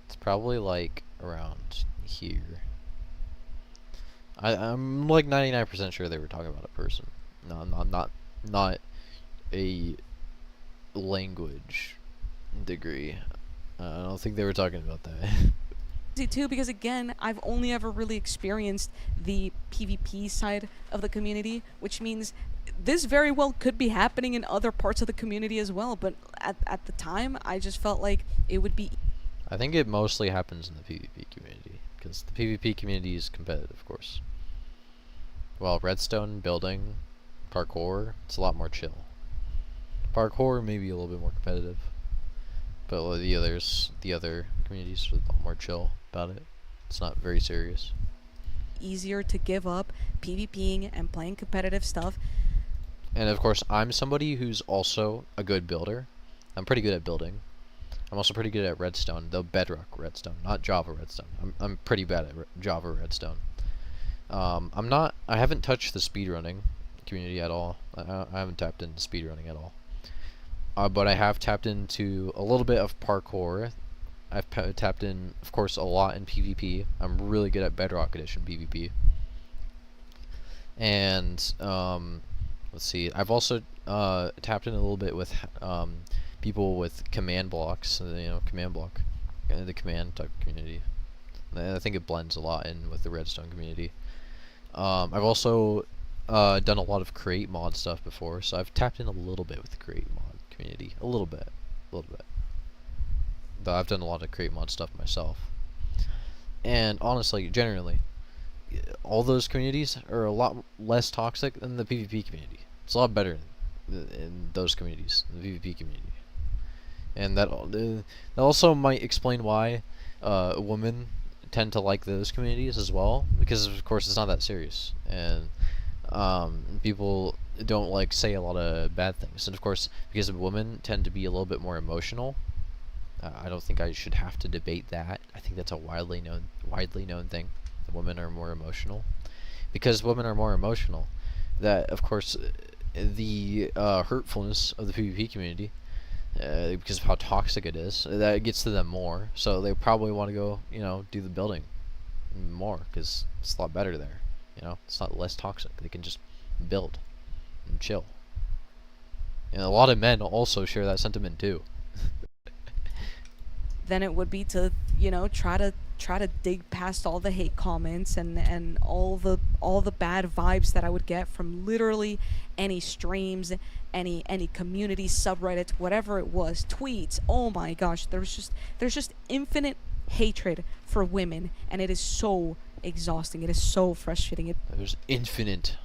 It's probably like around here. I'm like 99% sure they were talking about a person. No, not a language degree. I don't think they were talking about that. Too, because again, I've only ever really experienced the PvP side of the community, which means this very well could be happening in other parts of the community as well, but at the time I just felt like it would be I think it mostly happens in the PvP community because the PvP community is competitive, of course. While redstone building, parkour, it's a lot more chill. Parkour may be a little bit more competitive, but the other communities are a lot more chill about it. It's not very serious. easier to give up PvPing and playing competitive stuff. And of course, I'm somebody who's also a good builder. I'm pretty good at building. I'm also pretty good at redstone, the bedrock redstone, not Java redstone. I'm pretty bad at Java redstone. I haven't touched the speedrunning community at all. I haven't tapped into speedrunning at all. But I have tapped into a little bit of parkour. I've tapped in, of course, a lot in PvP. I'm really good at Bedrock Edition PvP. And, let's see, I've also tapped in a little bit with people with command blocks, command block, the command type community. I think it blends a lot in with the redstone community. I've also done a lot of create mod stuff before, so I've tapped in a little bit with the create mod community, a little bit. Though I've done a lot of create mod stuff myself. And honestly, generally, all those communities are a lot less toxic than the PvP community. It's a lot better in those communities, the PvP community. And that also might explain why women tend to like those communities as well, because of course it's not that serious, and people don't like say a lot of bad things. And of course, because women tend to be a little bit more emotional, I don't think I should have to debate that. I think that's a widely known thing. Women are more emotional. Because women are more emotional, that of course the hurtfulness of the PvP community, because of how toxic it is, that gets to them more. So they probably want to go, do the building more, because it's a lot better there. It's not less toxic. They can just build and chill. And a lot of men also share that sentiment too. Than it would be to, try to dig past all the hate comments and all the bad vibes that I would get from literally any streams, any community subreddits, whatever it was, tweets. Oh my gosh, there's just infinite hatred for women, and it is so exhausting. It is so frustrating. There's infinite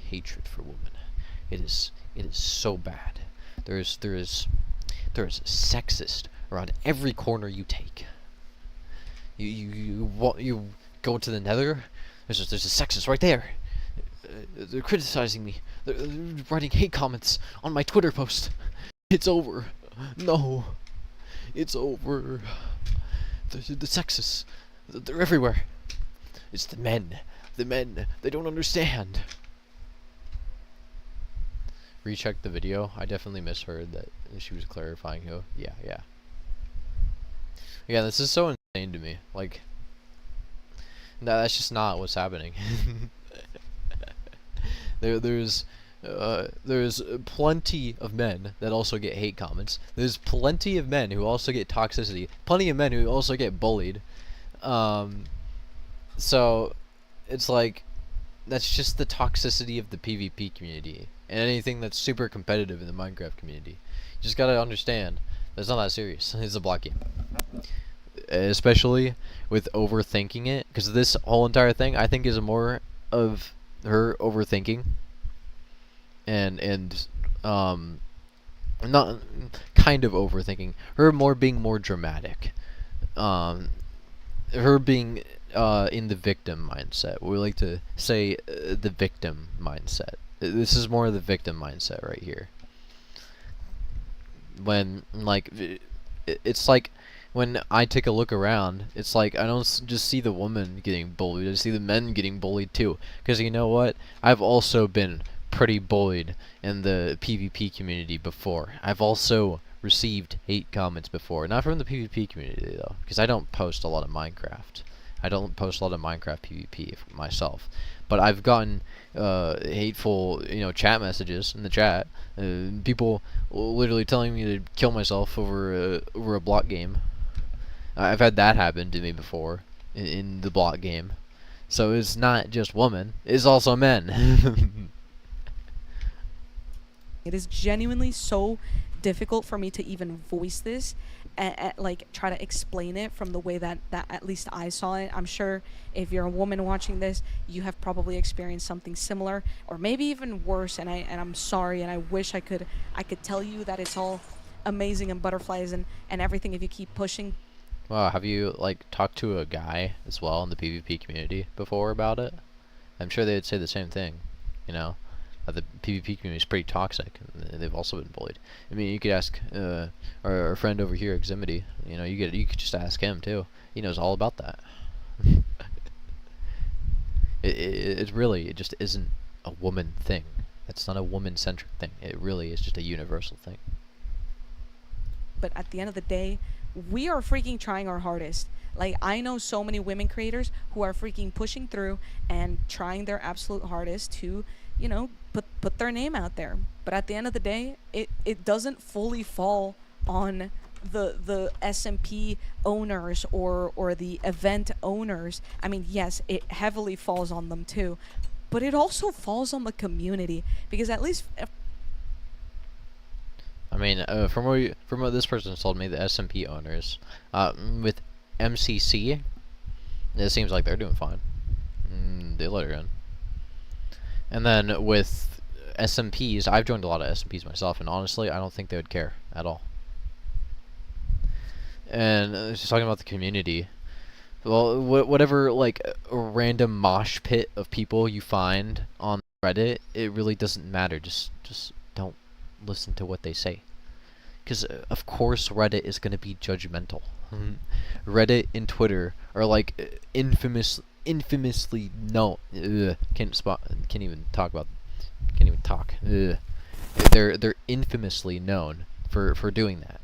hatred for women. It is so bad. There is sexist around every corner you take. You go to the Nether. There's a sexist right there. They're criticizing me. They're writing hate comments on my Twitter post. It's over. No, it's over. The sexists. They're everywhere. It's the men. The men. They don't understand. Recheck the video. I definitely misheard that she was clarifying who. Yeah. Yeah, this is so insane to me. Like, no, that's just not what's happening. There's plenty of men that also get hate comments. There's plenty of men who also get toxicity. Plenty of men who also get bullied. So it's like, that's just the toxicity of the PvP community and anything that's super competitive in the Minecraft community. You just gotta understand that it's not that serious. It's a block game, especially with overthinking it, because this whole entire thing I think is more of her overthinking and not kind of overthinking, her being more dramatic, her being in the victim mindset. We like to say the victim mindset. This is more of the victim mindset right here. When, like, it's like when I take a look around, it's like I don't just see the woman getting bullied, I see the men getting bullied too. Because you know what? I've also been pretty bullied in the PvP community before. I've also received hate comments before. Not from the PvP community though, because I don't post a lot of Minecraft. I don't post a lot of Minecraft PvP myself, but I've gotten hateful, chat messages in the chat. People literally telling me to kill myself over a block game. I've had that happen to me before in the block game. So it's not just women; it's also men. It is genuinely so difficult for me to even voice this and like try to explain it from the way that at least I saw it. I'm sure if you're a woman watching this, you have probably experienced something similar or maybe even worse, and I'm sorry, and I wish I could tell you that it's all amazing and butterflies and everything if you keep pushing. Well, have you talked to a guy as well in the PvP community before about it? I'm sure they would say the same thing, the PvP community is pretty toxic, and they've also been bullied. I mean, you could ask our friend over here, Eximity. You could just ask him too. He knows all about that. It just isn't a woman thing. It's not a woman-centric thing. It really is just a universal thing. But at the end of the day, we are freaking trying our hardest. Like, I know so many women creators who are freaking pushing through and trying their absolute hardest to, put their name out there. But at the end of the day, it doesn't fully fall on the SMP owners or the event owners. I mean, yes, it heavily falls on them too, but it also falls on the community, because at least I mean, from what this person told me, the SMP owners, with MCC, it seems like they're doing fine. They let her in. And then with SMPs, I've joined a lot of SMPs myself, and honestly, I don't think they would care at all. and she's talking about the community. Well, whatever like random mosh pit of people you find on Reddit, it really doesn't matter. Just don't listen to what they say, because of course Reddit is gonna be judgmental. Reddit and Twitter are like infamously no can't even talk about can't even talk. They're infamously known for doing that.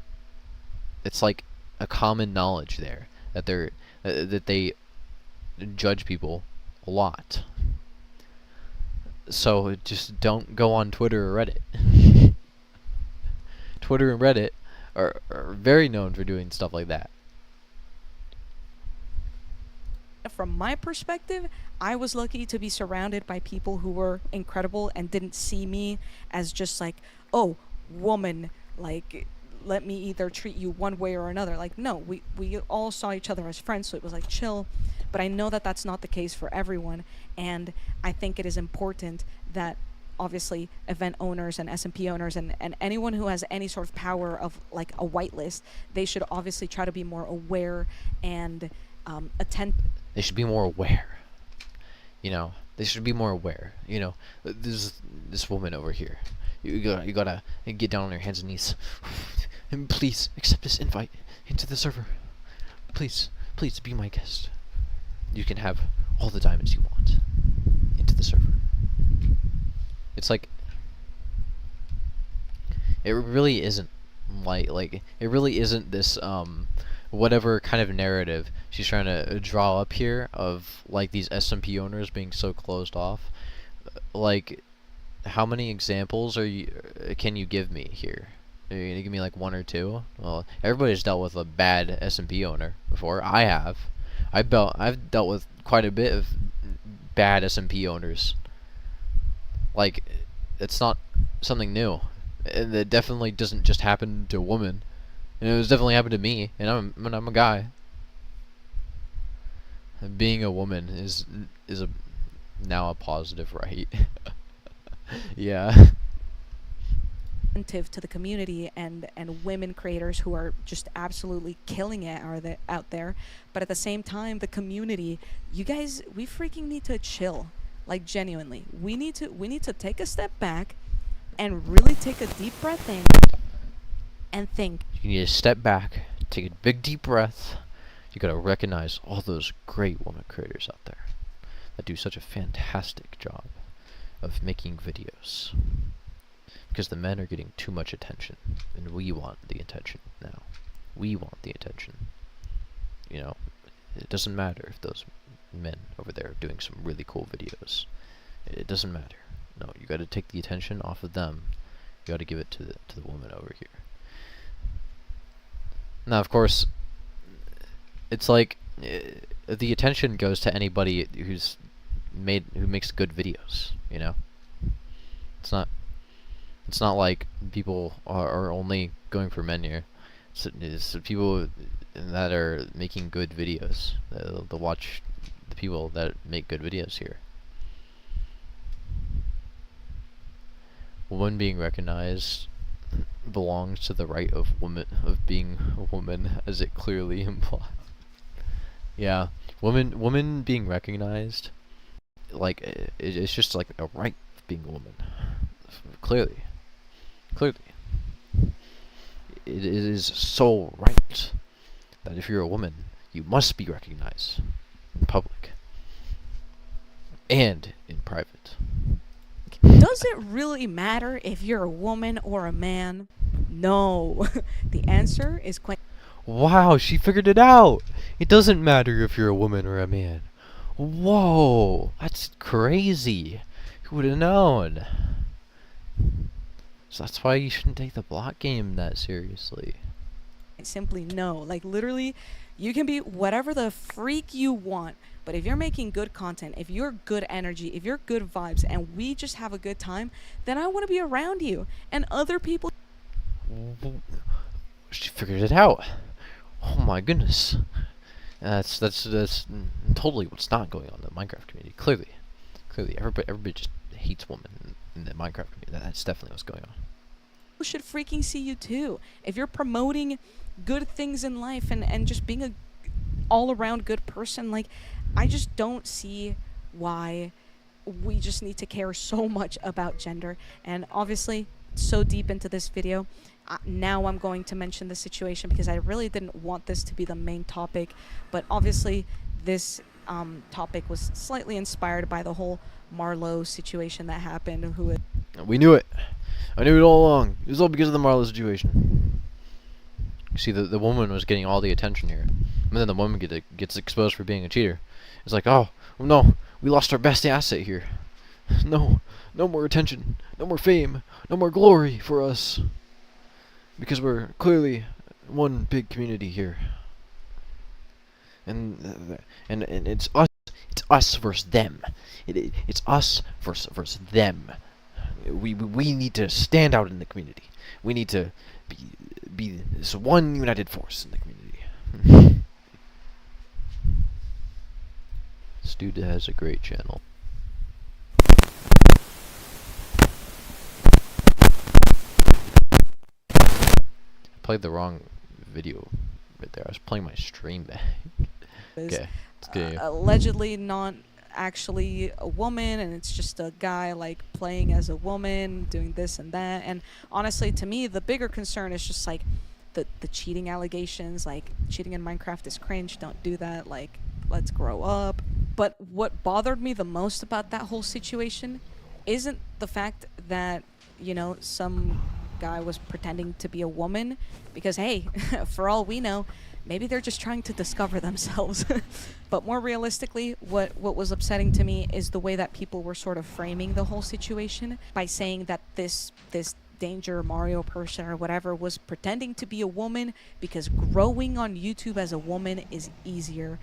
It's like a common knowledge there that they judge people a lot. So just don't go on Twitter or Reddit. Twitter and Reddit are very known for doing stuff like that. From my perspective, I was lucky to be surrounded by people who were incredible and didn't see me as just like, oh, woman, like let me either treat you one way or another. Like, no, we all saw each other as friends, so it was like chill. But I know that that's not the case for everyone, and I think it is important that obviously event owners and SMP owners and anyone who has any sort of power of like a whitelist, they should obviously try to be more aware and attend. They should be more aware. They should be more aware. This woman over here. You gotta get down on your hands and knees, and please accept this invite into the server. Please be my guest. You can have all the diamonds you want into the server. It's like it really isn't like it really isn't this whatever kind of narrative she's trying to draw up here of like these SMP owners being so closed off. Like, how many examples can you give me here? Are you gonna give me like one or two? Well, everybody's dealt with a bad SMP owner before. I have. I've dealt with quite a bit of bad SMP owners. Like, it's not something new. And it definitely doesn't just happen to a woman. And it was definitely happened to me, and I'm a guy. Being a woman is now a positive, right? Yeah. Incentive to the community and women creators who are just absolutely killing it out there. But at the same time, the community, you guys, we freaking need to chill. Like, genuinely, we need to take a step back and really take a deep breath in and think. You need to step back, take a big deep breath. You gotta recognize all those great woman creators out there that do such a fantastic job of making videos. Because the men are getting too much attention, and we want the attention now. We want the attention. It doesn't matter if those men over there are doing some really cool videos. It doesn't matter. No, you gotta take the attention off of them. You gotta give it to the woman over here. Now, of course, it's like the attention goes to anybody who makes good videos. It's not like people are only going for men here. It's people that are making good videos. They'll watch the people that make good videos here. Woman being recognized belongs to the right of being a woman, as it clearly implies. Yeah, woman being recognized, like it's just like a right of being a woman. Clearly, it is so right that if you're a woman, you must be recognized in public and in private. Does it really matter if you're a woman or a man? No. The answer is quite. Wow, she figured it out. It doesn't matter if you're a woman or a man. Whoa, that's crazy. Who would have known? So that's why you shouldn't take the block game that seriously. Simply no. Like, literally, you can be whatever the freak you want, but if you're making good content, if you're good energy, if you're good vibes, and we just have a good time, then I want to be around you. And other people. She figured it out. Oh my goodness. That's totally what's not going on in the Minecraft community. Clearly, everybody just hates women in the Minecraft community. That's definitely what's going on. Should freaking see you too. If you're promoting good things in life and just being a all around good person. Like, I just don't see why we just need to care so much about gender. And obviously, so deep into this video, now I'm going to mention the situation because I really didn't want this to be the main topic. But obviously, this topic was slightly inspired by the whole Marlowe situation that happened. Who We knew it. I knew it all along. It was all because of the Marlowe situation. You see, the woman was getting all the attention here, and then the woman gets exposed for being a cheater. It's like, oh no, we lost our best asset here. No, no more attention, no more fame, no more glory for us, because we're clearly one big community here, and it's us versus them. It's us versus them. We need to stand out in the community. We need to be this one united force in the community. This dude has a great channel. I played the wrong video right there. I was playing my stream back. is Okay, let's get you. allegedly not actually a woman, and it's just a guy like playing as a woman, doing this and that. And honestly, to me, the bigger concern is just like the cheating allegations. Like, cheating in Minecraft is cringe. Don't do that. Like, let's grow up. But what bothered me the most about that whole situation isn't the fact that, you know, some guy was pretending to be a woman, because hey, for all we know, maybe they're just trying to discover themselves. But more realistically, what was upsetting to me is the way that people were sort of framing the whole situation by saying that this Danger Mario person or whatever was pretending to be a woman because growing on YouTube as a woman is easier.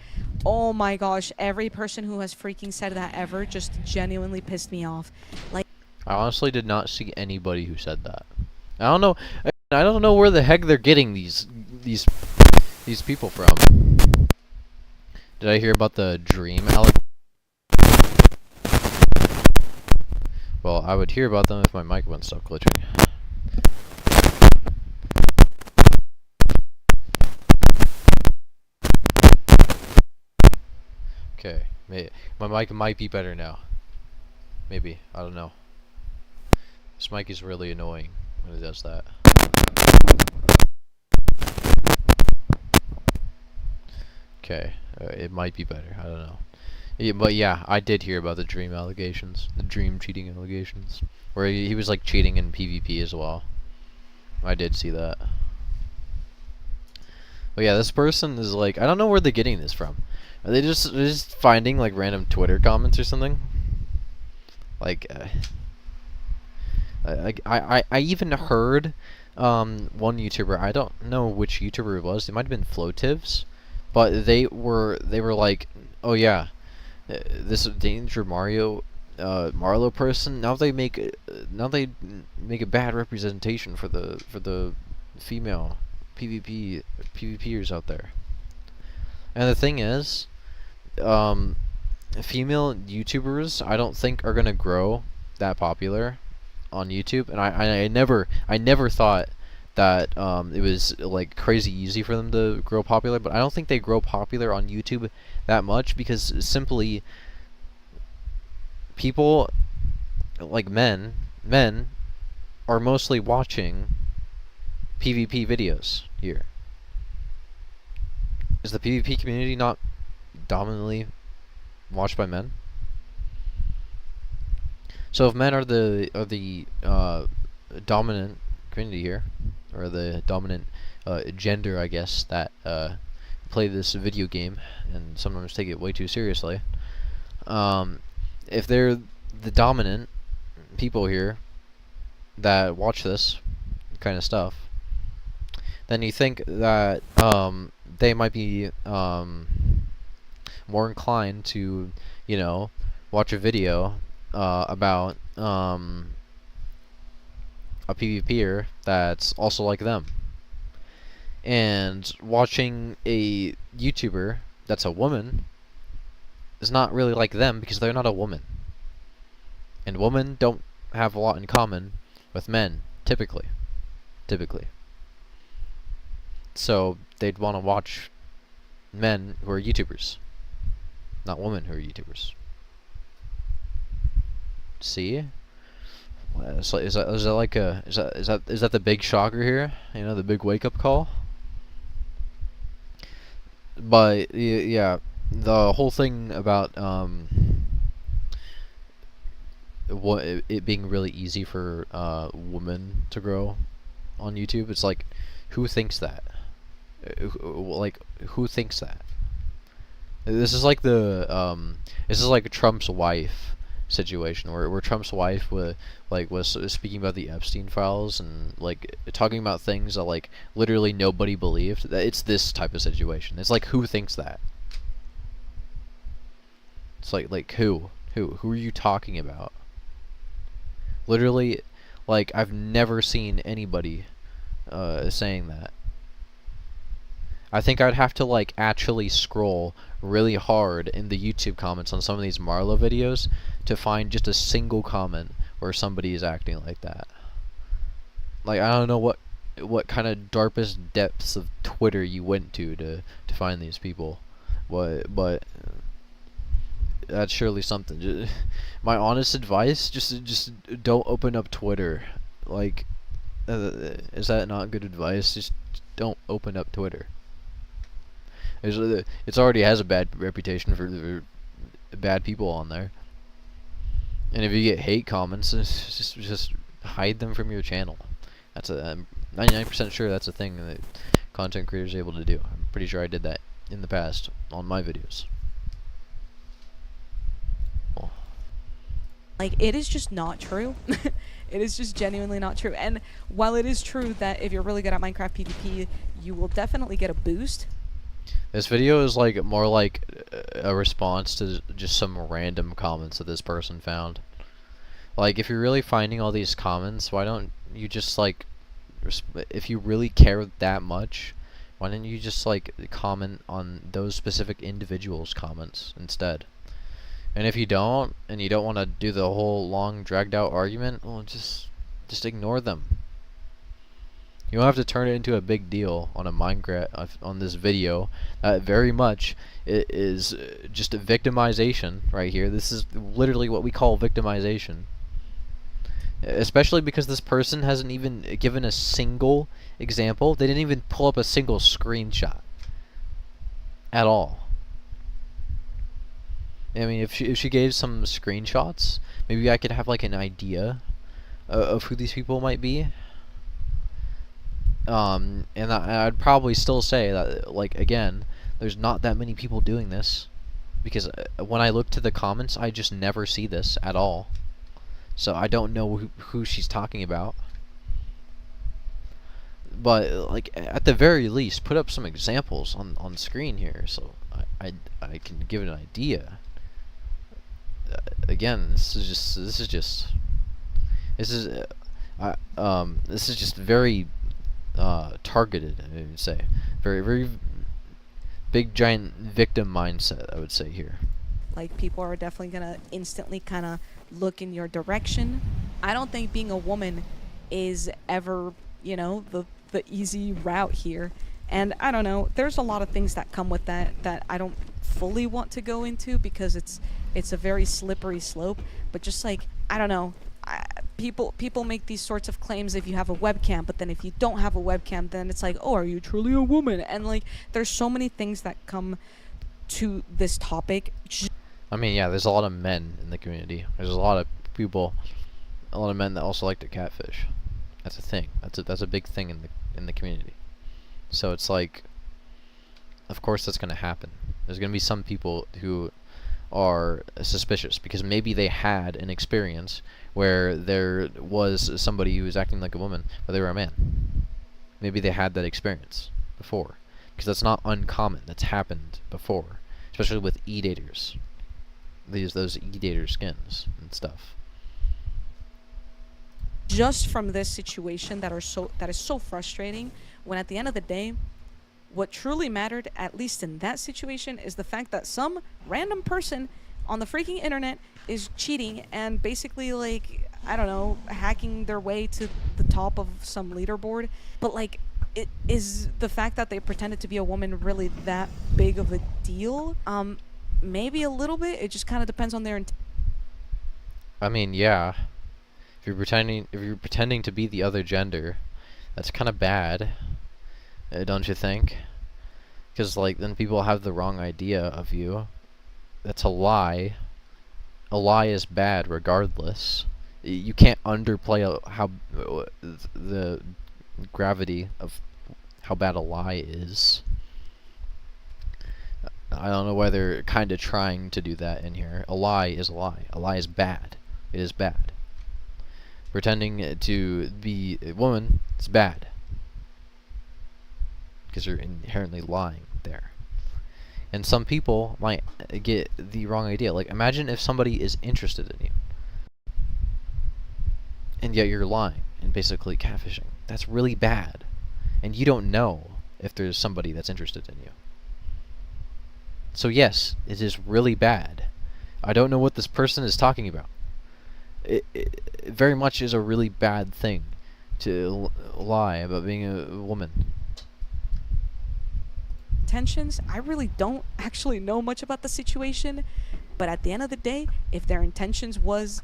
Oh my gosh, every person who has freaking said that ever just genuinely pissed me off. Like, I honestly did not see anybody who said that. I don't know. I don't know where the heck they're getting these people from. Did I hear about the dream allegation? Well, I would hear about them if my mic wouldn't stop glitching. Okay, my mic might be better now. Maybe, I don't know. This mic is really annoying when it does that. Okay, it might be better, I don't know. Yeah, but yeah, I did hear about the dream allegations, the dream cheating allegations, where he was like cheating in PvP as well. I did see that. But yeah, this person is like, I don't know where they're getting this from. Are they just finding like random Twitter comments or something? Like, I even heard one YouTuber, I don't know which YouTuber it was. It might have been Flotivs, but they were like, oh yeah, this Danger Marlowe person. Now they make a bad representation for the female PvPers out there. And the thing is, female YouTubers I don't think are gonna grow that popular on YouTube, and I never thought that it was like crazy easy for them to grow popular, but I don't think they grow popular on YouTube that much because simply people like men are mostly watching PvP videos here. Is the PvP community not dominantly watched by men? So if men are the dominant community here, or the dominant gender, I guess, that play this video game and sometimes take it way too seriously, if they're the dominant people here that watch this kind of stuff, then you think that they might be more inclined to, you know, watch a video about a PvPer that's also like them. And watching a YouTuber that's a woman is not really like them because they're not a woman. And women don't have a lot in common with men, typically. So they'd want to watch men who are YouTubers, not women who are YouTubers. See? So is that like a is that the big shocker here? You know, the big wake up call. But yeah, the whole thing about what it being really easy for women to grow on YouTube. It's like, who thinks that? Like, who thinks that? This is like this is like Trump's wife situation, where Trump's wife was speaking about the Epstein files and like talking about things that like literally nobody believed. It's this type of situation. It's like, who thinks that? It's like who are you talking about? Literally, like, I've never seen anybody saying that. I think I'd have to like actually scroll really hard in the YouTube comments on some of these Marlo videos to find just a single comment where somebody is acting like that. Like, I don't know what kind of darkest depths of Twitter you went to find these people. But that's surely something. My honest advice: just don't open up Twitter. Like, is that not good advice? Just don't open up Twitter. It's already has a bad reputation for bad people on there. And if you get hate comments, just hide them from your channel. I'm 99% sure that's a thing that content creators are able to do. I'm pretty sure I did that in the past on my videos. Like, it is just not true. It is just genuinely not true. And while it is true that if you're really good at Minecraft PvP, you will definitely get a boost. This video is like more like a response to just some random comments that this person found. Like, if you're really finding all these comments, why don't you just like, if you really care that much, why don't you just like comment on those specific individuals' comments instead? And if you don't, and you don't want to do the whole long dragged out argument, well, just ignore them. You don't have to turn it into a big deal on a Minecraft on this video. Very much it is just a victimization right here. This is literally what we call victimization. Especially because this person hasn't even given a single example. They didn't even pull up a single screenshot at all. I mean, if she gave some screenshots, maybe I could have like an idea of who these people might be. And I'd probably still say that, like, again, there's not that many people doing this, because when I look to the comments, I just never see this at all. So I don't know who she's talking about. But like, at the very least, put up some examples on screen here, so I can give it an idea. Again, this is just very targeted, I would say. Very big giant victim mindset, I would say here. Like, people are definitely gonna instantly kind of look in your direction. I don't think being a woman is ever, the easy route here. And I don't know, there's a lot of things that come with that I don't fully want to go into, because it's a very slippery slope. But just like, I don't know, people make these sorts of claims if you have a webcam, but then if you don't have a webcam, then it's like, oh, are you truly a woman? And like, there's so many things that come to this topic. I mean, yeah, there's a lot of men in the community. There's a lot of people, a lot of men that also like to catfish. That's a thing. That's a big thing in the community. So it's like, of course that's going to happen. There's going to be some people who are suspicious because maybe they had an experience where there was somebody who was acting like a woman, but they were a man. Maybe they had that experience before, because that's not uncommon. That's happened before, especially with edators. Those edator skins and stuff. Just from this situation that is so frustrating, when at the end of the day, what truly mattered, at least in that situation, is the fact that some random person on the freaking internet is cheating and basically, like, I don't know, hacking their way to the top of some leaderboard. But like, is the fact that they pretended to be a woman really that big of a deal? Maybe a little bit. It just kind of depends on their I mean, yeah. If you're pretending to be the other gender, that's kind of bad, don't you think? Because like then people have the wrong idea of you. That's a lie. A lie is bad regardless. You can't underplay how the gravity of how bad a lie is. I don't know why they're kind of trying to do that in here. A lie is a lie. A lie is bad. It is bad. Pretending to be a woman is bad. Because you're inherently lying there. And some people might get the wrong idea. Like, imagine if somebody is interested in you, and yet you're lying and basically catfishing. That's really bad. And you don't know if there's somebody that's interested in you. So yes, it is really bad. I don't know what this person is talking about. It very much is a really bad thing to lie about being a woman. intentions. I really don't actually know much about the situation, but at the end of the day, if their intentions was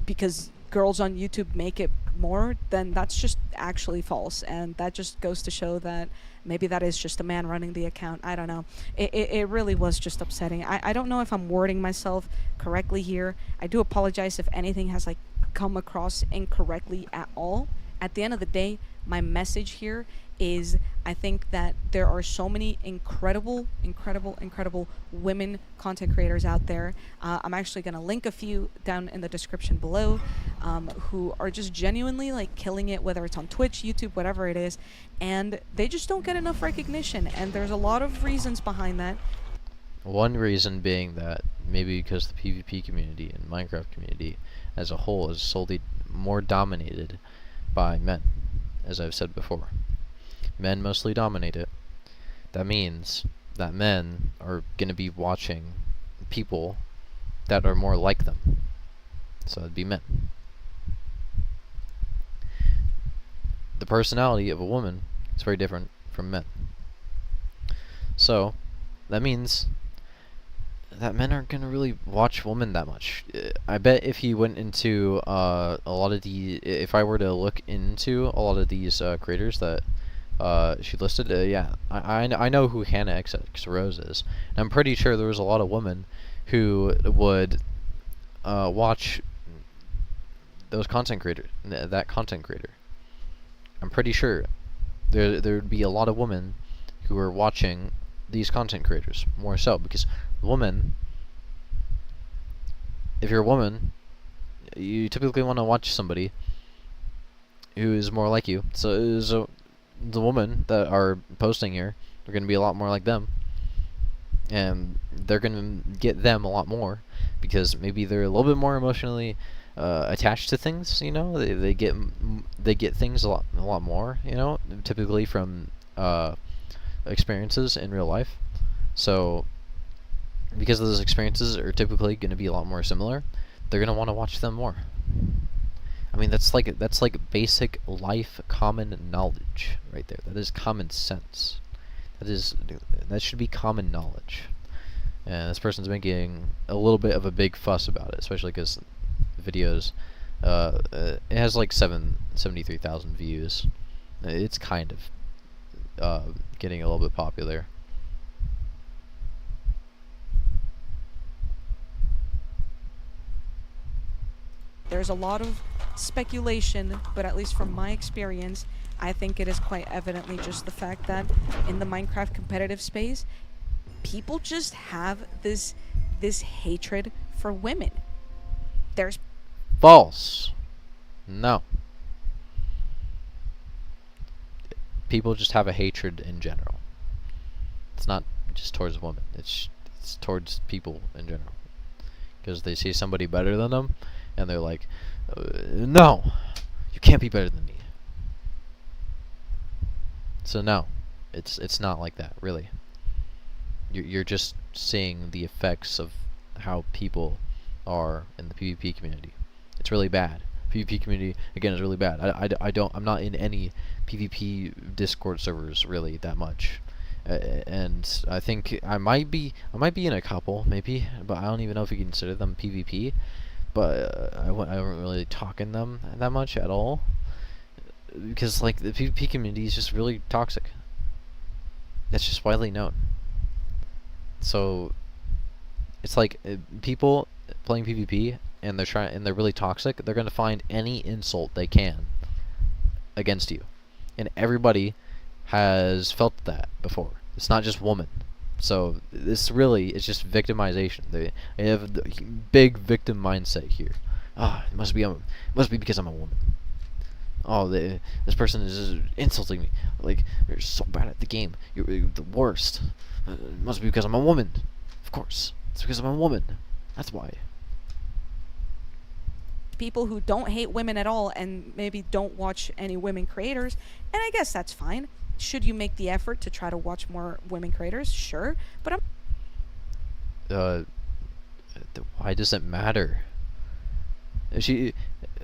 because girls on YouTube make it more, then that's just actually false, and that just goes to show that maybe that is just a man running the account. I don't know. It really was just upsetting. I don't know if I'm wording myself correctly here. I do apologize if anything has like come across incorrectly at all. At the end of the day, my message here is I think that there are so many incredible women content creators out there. I'm actually going to link a few down in the description below, who are just genuinely like killing it, whether it's on Twitch, YouTube, whatever it is, and they just don't get enough recognition, and there's a lot of reasons behind that. One reason being that maybe because the PvP community and Minecraft community as a whole is solely more dominated by men, as I've said before. Men mostly dominate it. That means that men are going to be watching people that are more like them. So it'd be men. The personality of a woman is very different from men. So that means that men aren't going to really watch women that much. I bet if he went into a lot of the... If I were to look into a lot of these creators that she listed, yeah, I know who Hannah XX Rose is. And I'm pretty sure there was a lot of women who would watch those content creators, that content creator. I'm pretty sure there would be a lot of women who are watching these content creators more so, because women, if you're a woman, you typically want to watch somebody who is more like you. So the women that are posting here are going to be a lot more like them, and they're going to get them a lot more because maybe they're a little bit more emotionally attached to things. You know, they get things a lot more. You know, typically from experiences in real life. So because those experiences are typically going to be a lot more similar, they're going to want to watch them more. I mean, that's like basic life common knowledge right there. That is common sense. That should be common knowledge. And this person's making a little bit of a big fuss about it, especially because videos, it has like 73,000 views. It's kind of getting a little bit popular. There's a lot of speculation, but at least from my experience, I think it is quite evidently just the fact that in the Minecraft competitive space, people just have this hatred for women. There's False. No. People just have a hatred in general. It's not just towards women. It's towards people in general. Because they see somebody better than them, and they're like, no, you can't be better than me. So no, it's not like that, really. You're just seeing the effects of how people are in the PvP community. It's really bad. PvP community again is really bad. I'm not in any PvP Discord servers really that much. And I think I might be in a couple maybe, but I don't even know if you consider them PvP. But I don't really talk in them that much at all, because like the PvP community is just really toxic. That's just widely known. So it's like people playing PvP and they're really toxic. They're gonna find any insult they can against you, and everybody has felt that before. It's not just women. So this really is just victimization. They have the big victim mindset here. Ah, it must be because I'm a woman. Oh, this person is insulting me. Like, you're so bad at the game. You're the worst. It must be because I'm a woman. Of course, it's because I'm a woman. That's why. People who don't hate women at all and maybe don't watch any women creators, and I guess that's fine. Should you make the effort to try to watch more women creators? Sure, but Uh, why does it matter? She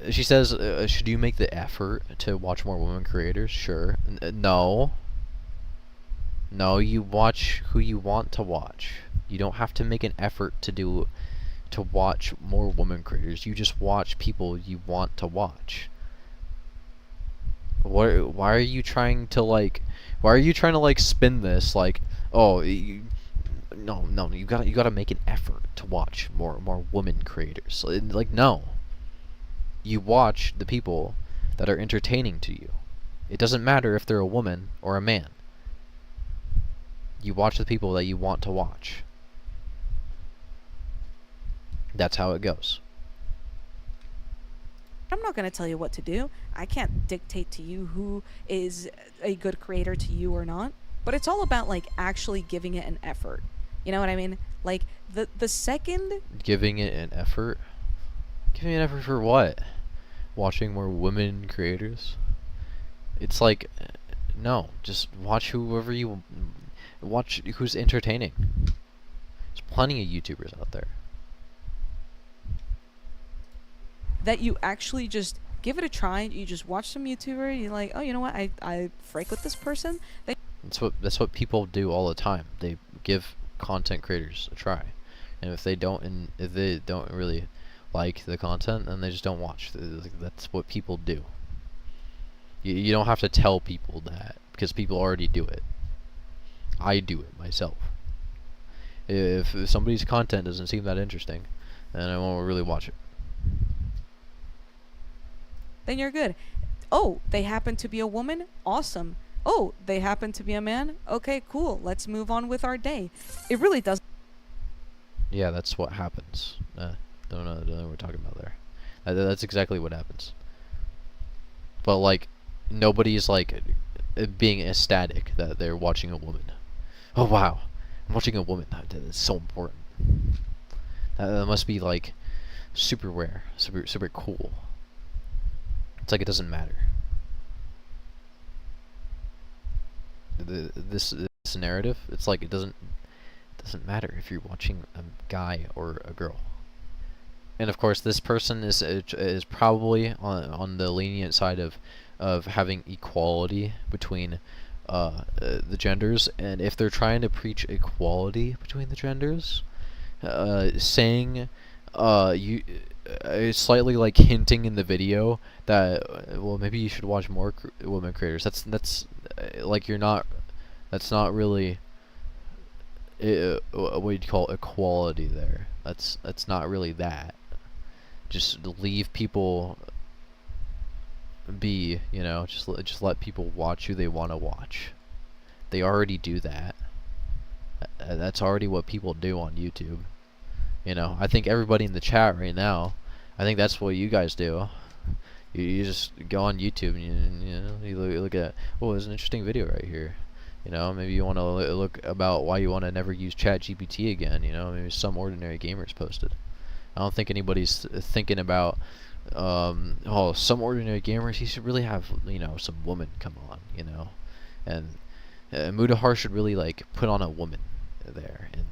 she says, should you make the effort to watch more women creators? Sure. No. No, you watch who you want to watch. You don't have to make an effort to watch more women creators. You just watch people you want to watch. Why are you trying to like spin this like, oh, no, you gotta make an effort to watch more women creators. Like, no. You watch the people that are entertaining to you. It doesn't matter if they're a woman or a man. You watch the people that you want to watch. That's how it goes. I'm not going to tell you what to do. I can't dictate to you who is a good creator to you or not. But it's all about like actually giving it an effort. You know what I mean? Like the second Giving it an effort? Giving an effort for what? Watching more women creators? It's like, no, just watch whoever you watch, who's entertaining. There's plenty of YouTubers out there. that you actually just give it a try, you just watch some YouTuber, you're like, oh, you know what? I freak with this person. That's what people do all the time. They give content creators a try, and if they don't really like the content, then they just don't watch. That's what people do. You don't have to tell people that, because people already do it. I do it myself. If somebody's content doesn't seem that interesting, then I won't really watch it. Then you're good. Oh, they happen to be a woman? Awesome. Oh, they happen to be a man? Okay, cool. Let's move on with our day. It really does. Yeah, that's what happens. Don't know what we're talking about there. That's exactly what happens. But like, nobody's like being ecstatic that they're watching a woman. Oh wow, I'm watching a woman. That's so important. That must be like super rare, super cool. It's like it doesn't matter. This narrative, it's like it doesn't matter if you're watching a guy or a girl. And of course, this person is probably on the lenient side of having equality between the genders. And if they're trying to preach equality between the genders, saying you slightly like hinting in the video that well, maybe you should watch more women creators. That's like you're not. That's not really what you'd call equality there. That's not really that. Just leave people be, you know. Just let people watch who they want to watch. They already do that. That's already what people do on YouTube. You know, I think everybody in the chat right now, I think that's what you guys do. You just go on YouTube and you look at, oh, there's an interesting video right here. You know, maybe you want to look about why you want to never use ChatGPT again. You know, maybe some ordinary gamers posted. I don't think anybody's thinking about, oh, some ordinary gamers, he should really have, you know, some woman come on, you know, and Mudahar should really like put on a woman there and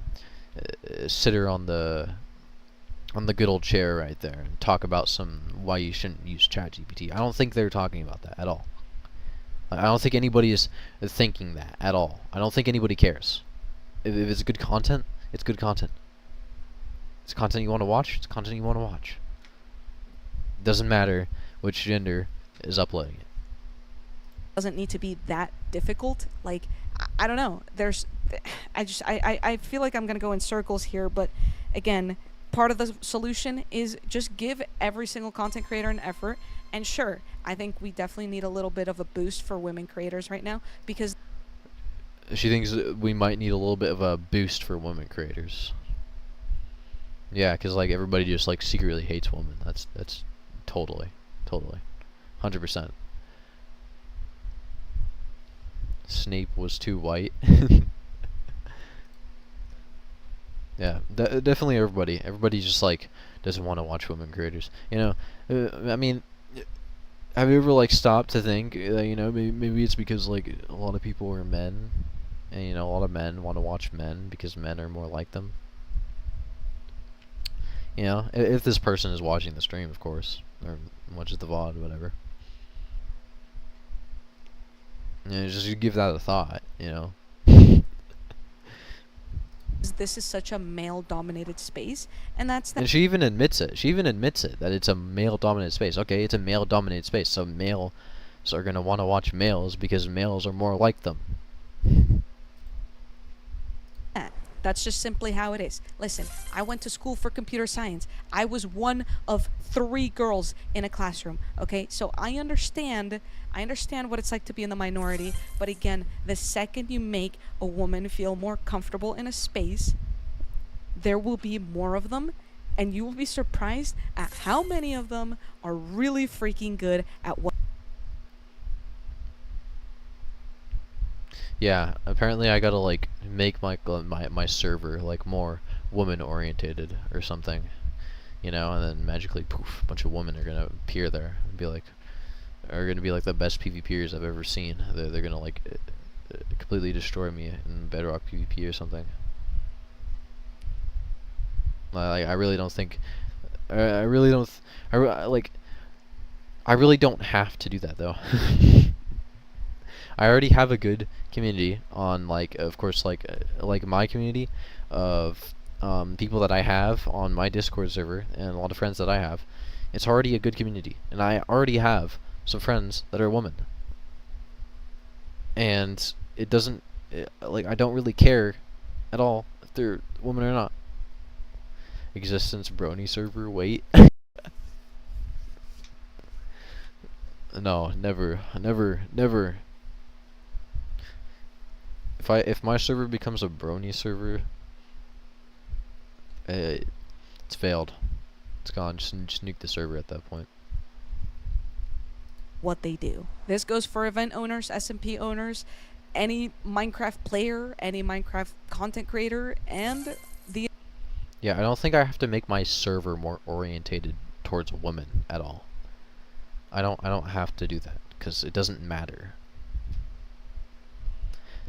sit her on the on the good old chair right there and talk about some why you shouldn't use ChatGPT. I don't think they're talking about that at all. I don't think anybody is thinking that at all. I don't think anybody cares. If it's good content, it's good content. It's content you want to watch. It's content you want to watch. Doesn't matter which gender is uploading it. Doesn't need to be that difficult. Like, I don't know. I feel like I'm gonna go in circles here, but again, part of the solution is just give every single content creator an effort. And sure, I think we definitely need a little bit of a boost for women creators right now, because She thinks we might need a little bit of a boost for women creators. Yeah, because like everybody just like secretly hates women. That's totally, 100%. Snape was too white. Yeah, definitely everybody. Everybody just like doesn't want to watch women creators. I mean, have you ever like stopped to think that maybe it's because like a lot of people are men, and a lot of men want to watch men because men are more like them. If this person is watching the stream, of course, or watches the VOD, whatever. Just give that a thought. this is such a male-dominated space, and that's that. And she even admits it. She even admits it that it's a male-dominated space. Okay, it's a male-dominated space, so males are gonna want to watch males because males are more like them. That's just simply how it is. Listen, I went to school for computer science. I was one of 3 girls in a classroom. Okay, so I understand what it's like to be in the minority. But again, the second you make a woman feel more comfortable in a space, there will be more of them, and you will be surprised at how many of them are really freaking good at what. Yeah, apparently I gotta like make my server like more woman orientated or something, and then magically poof, a bunch of women are gonna appear there and are gonna be like the best PvPers I've ever seen. They're gonna like completely destroy me in Bedrock PvP or something. Like I really don't think, I really don't, I really don't have to do that though. I already have a good community on of course like my community of people that I have on my Discord server and a lot of friends that I have. It's already a good community, and I already have some friends that are women. And it doesn't I don't really care at all if they're women or not. Existence brony server, wait. No, never. If my server becomes a brony server, it's failed. It's gone. Just nuke the server at that point. What they do. This goes for event owners, SMP owners, any Minecraft player, any Minecraft content creator, and the. Yeah, I don't think I have to make my server more orientated towards women at all. I don't have to do that because it doesn't matter.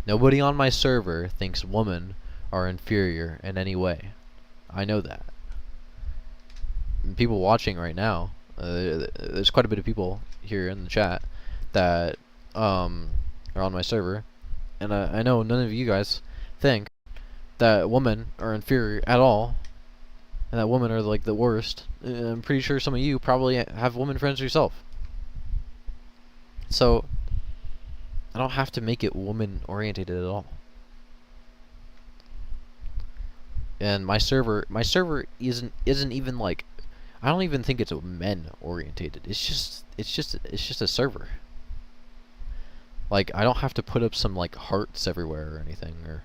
Nobody on my server thinks women are inferior in any way. I know that. And people watching right now, there's quite a bit of people here in the chat that are on my server, and I know none of you guys think that women are inferior at all, and that women are like the worst. I'm pretty sure some of you probably have women friends yourself. So I don't have to make it woman oriented at all. And my server isn't even like, I don't even think it's men orientated. It's just a server. Like I don't have to put up some like hearts everywhere or anything, or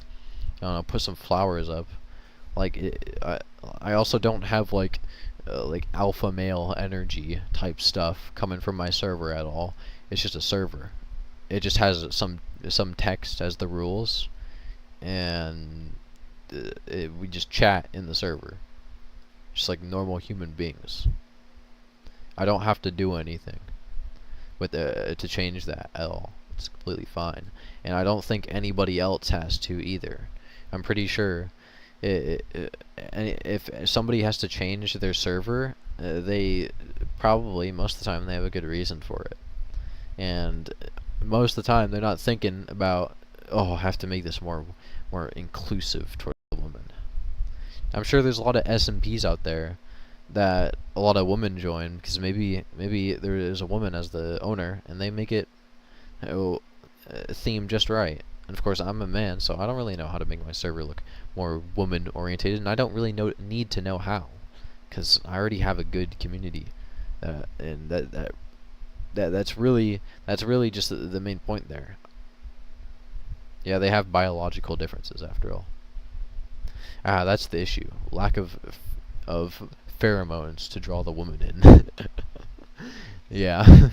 I don't know, put some flowers up. Like I also don't have like alpha male energy type stuff coming from my server at all. It's just a server. It just has some text as the rules, and we just chat in the server, just like normal human beings. I don't have to do anything with to change that at all. It's completely fine, and I don't think anybody else has to either. I'm pretty sure And if somebody has to change their server, they probably most of the time they have a good reason for it, and most of the time they're not thinking about, oh, I have to make this more inclusive toward the woman. I'm sure there's a lot of SMPs out there that a lot of women join because maybe there is a woman as the owner and they make it, oh, theme just right. And of course, I'm a man, so I don't really know how to make my server look more woman orientated, and I don't really need to know how, because I already have a good community, and that's really just the main point there. Yeah, they have biological differences after all. That's the issue. Lack of pheromones to draw the woman in. Yeah.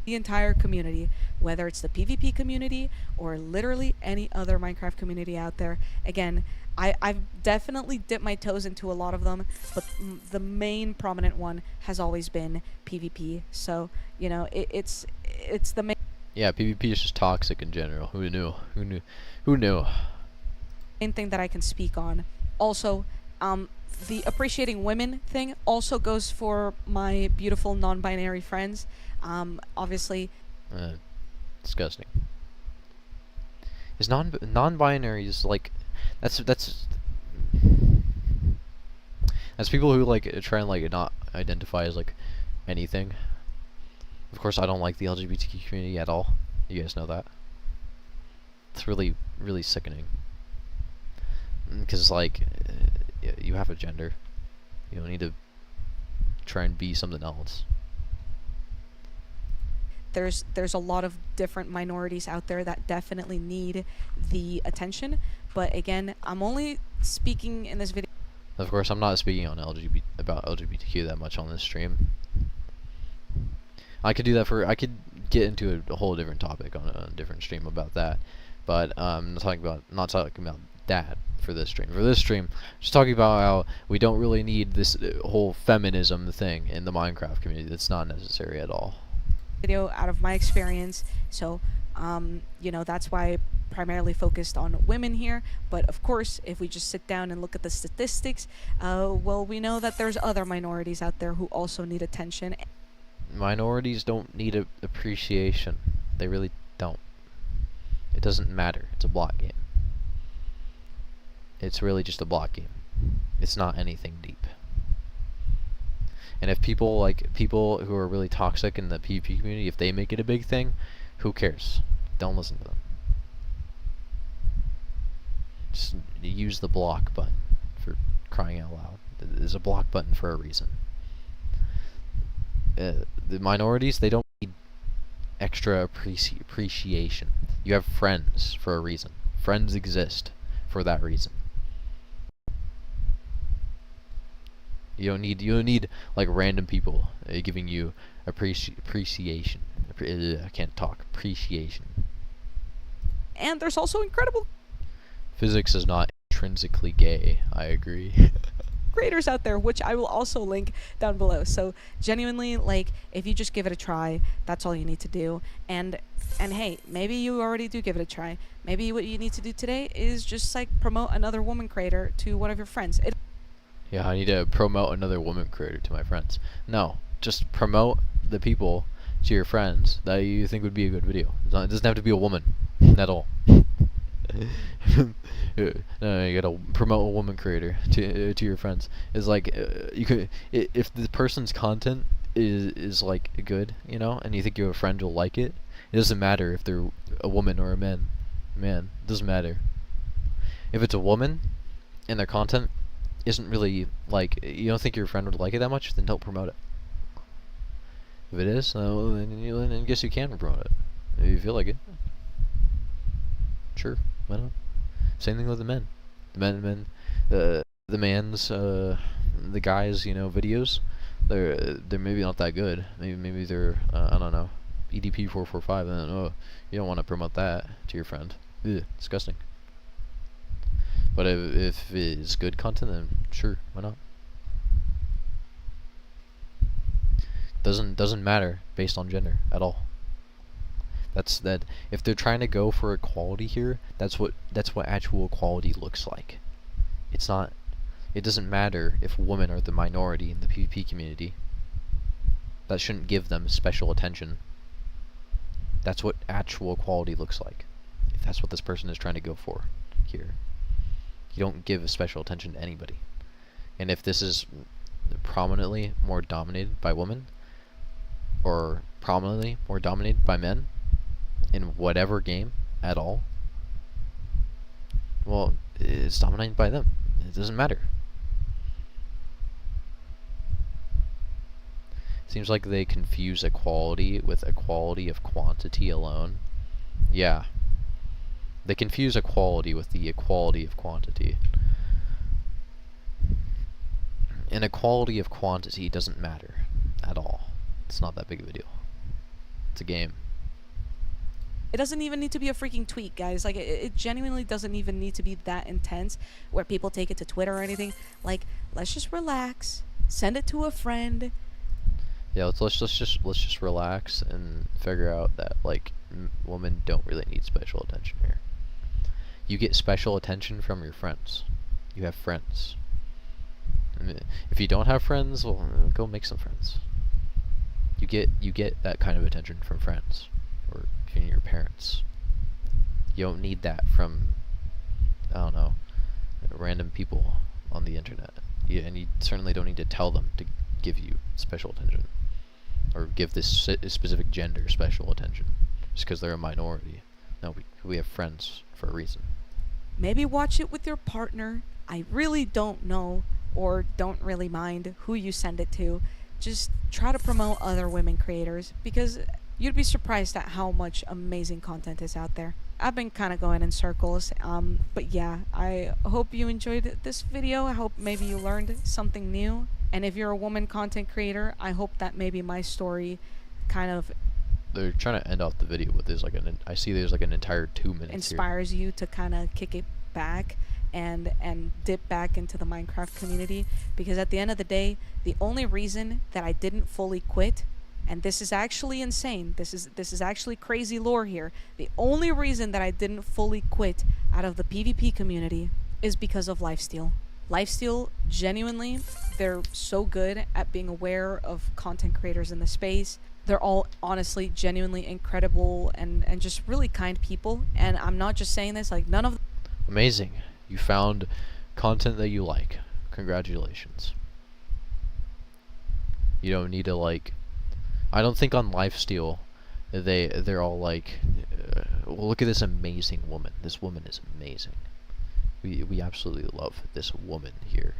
The entire community, whether it's the PvP community or literally any other Minecraft community out there. Again, I've definitely dipped my toes into a lot of them, but the main prominent one has always been PvP. So, it's the Yeah, PvP is just toxic in general. Who knew? Who knew? Who knew? main thing that I can speak on. Also, the appreciating women thing also goes for my beautiful non-binary friends. Obviously, Uh, Disgusting. Is non-binary is like that's people who like try and like not identify as like anything. Of course, I don't like the LGBTQ community at all. You guys know that. It's really sickening. Because like you have a gender, you don't need to try and be something else. there's a lot of different minorities out there that definitely need the attention. But again, I'm only speaking in this video. Of course, I'm not speaking on about LGBTQ that much on this stream. I could do that I could get into a whole different topic on a different stream about that, but not talking about that for this stream. For this stream, just talking about how we don't really need this whole feminism thing in the Minecraft community. That's not necessary at all. Video out of my experience. So, that's why I primarily focused on women here. But of course, if we just sit down and look at the statistics, well, we know that there's other minorities out there who also need attention. Minorities don't need appreciation. They really don't. It doesn't matter. It's a block game. It's really just a block game. It's not anything deep. And if people who are really toxic in the PvP community, if they make it a big thing, who cares? Don't listen to them. Just use the block button, for crying out loud. There's a block button for a reason. The minorities, they don't need extra appreciation. You have friends for a reason. Friends exist for that reason. You don't need like random people giving you appreciation. I can't talk. Appreciation. And there's also incredible Physics is not intrinsically gay. I agree. creators out there, which I will also link down below. So genuinely, like, if you just give it a try, that's all you need to do. And hey, maybe you already do give it a try. Maybe what you need to do today is just like promote another woman creator to one of your friends. Yeah, I need to promote another woman creator to my friends. No, just promote the people to your friends that you think would be a good video. It doesn't have to be a woman at all. No, you gotta promote a woman creator to your friends. It's like you could, if the person's content is like good, and you think your friend will like it. It doesn't matter if they're a woman or a man. Man, it doesn't matter. If it's a woman and their content isn't really like, you don't think your friend would like it that much, then don't promote it. If it is, then I guess you can promote it if you feel like it. Sure, why not? Same thing with the men. The man's the guys, videos. They're maybe not that good. Maybe they're I don't know, EDP 445. And then, you don't want to promote that to your friend. Ugh, disgusting. But if it's good content, then sure, why not? Doesn't matter based on gender at all. That's that. If they're trying to go for equality here, that's what actual equality looks like. It's not. It doesn't matter if women are the minority in the PvP community. That shouldn't give them special attention. That's what actual equality looks like. If that's what this person is trying to go for here. You don't give a special attention to anybody. And if this is prominently more dominated by women, or prominently more dominated by men, in whatever game at all, well, it's dominated by them. It doesn't matter. Seems like they confuse equality with equality of quantity alone. Yeah. They confuse equality with the equality of quantity. And equality of quantity doesn't matter at all. It's not that big of a deal. It's a game. It doesn't even need to be a freaking tweet, guys. Like, it genuinely doesn't even need to be that intense where people take it to Twitter or anything. Like, let's just relax, send it to a friend. Yeah, let's just relax and figure out that, like, women don't really need special attention here. You get special attention from your friends. You have friends. If you don't have friends, well, go make some friends. You get that kind of attention from friends, or even your parents. You don't need that from, I don't know, random people on the internet. And you certainly don't need to tell them to give you special attention, or give this specific gender special attention just because they're a minority. No, we have friends for a reason. Maybe watch it with your partner. I really don't know, or don't really mind who you send it to. Just try to promote other women creators, because you'd be surprised at how much amazing content is out there. I've been kind of going in circles, but yeah, I hope you enjoyed this video. I hope maybe you learned something new. And if you're a woman content creator, I hope that maybe my story kind of They're trying to end off the video with this, like, I see there's like an entire 2 minutes inspires here. you to kind of kick it back and dip back into the Minecraft community, because at the end of the day, the only reason that I didn't fully quit, and this is actually insane, this is actually crazy lore here, the only reason that I didn't fully quit out of the PvP community is because of Lifesteal. Lifesteal, genuinely, they're so good at being aware of content creators in the space. They're all honestly, genuinely incredible and just really kind people. And I'm not just saying this, like, none of... Amazing. You found content that you like. Congratulations. You don't need to, like... I don't think on Lifesteal they're all like, well, look at this amazing woman. This woman is amazing. We absolutely love this woman here,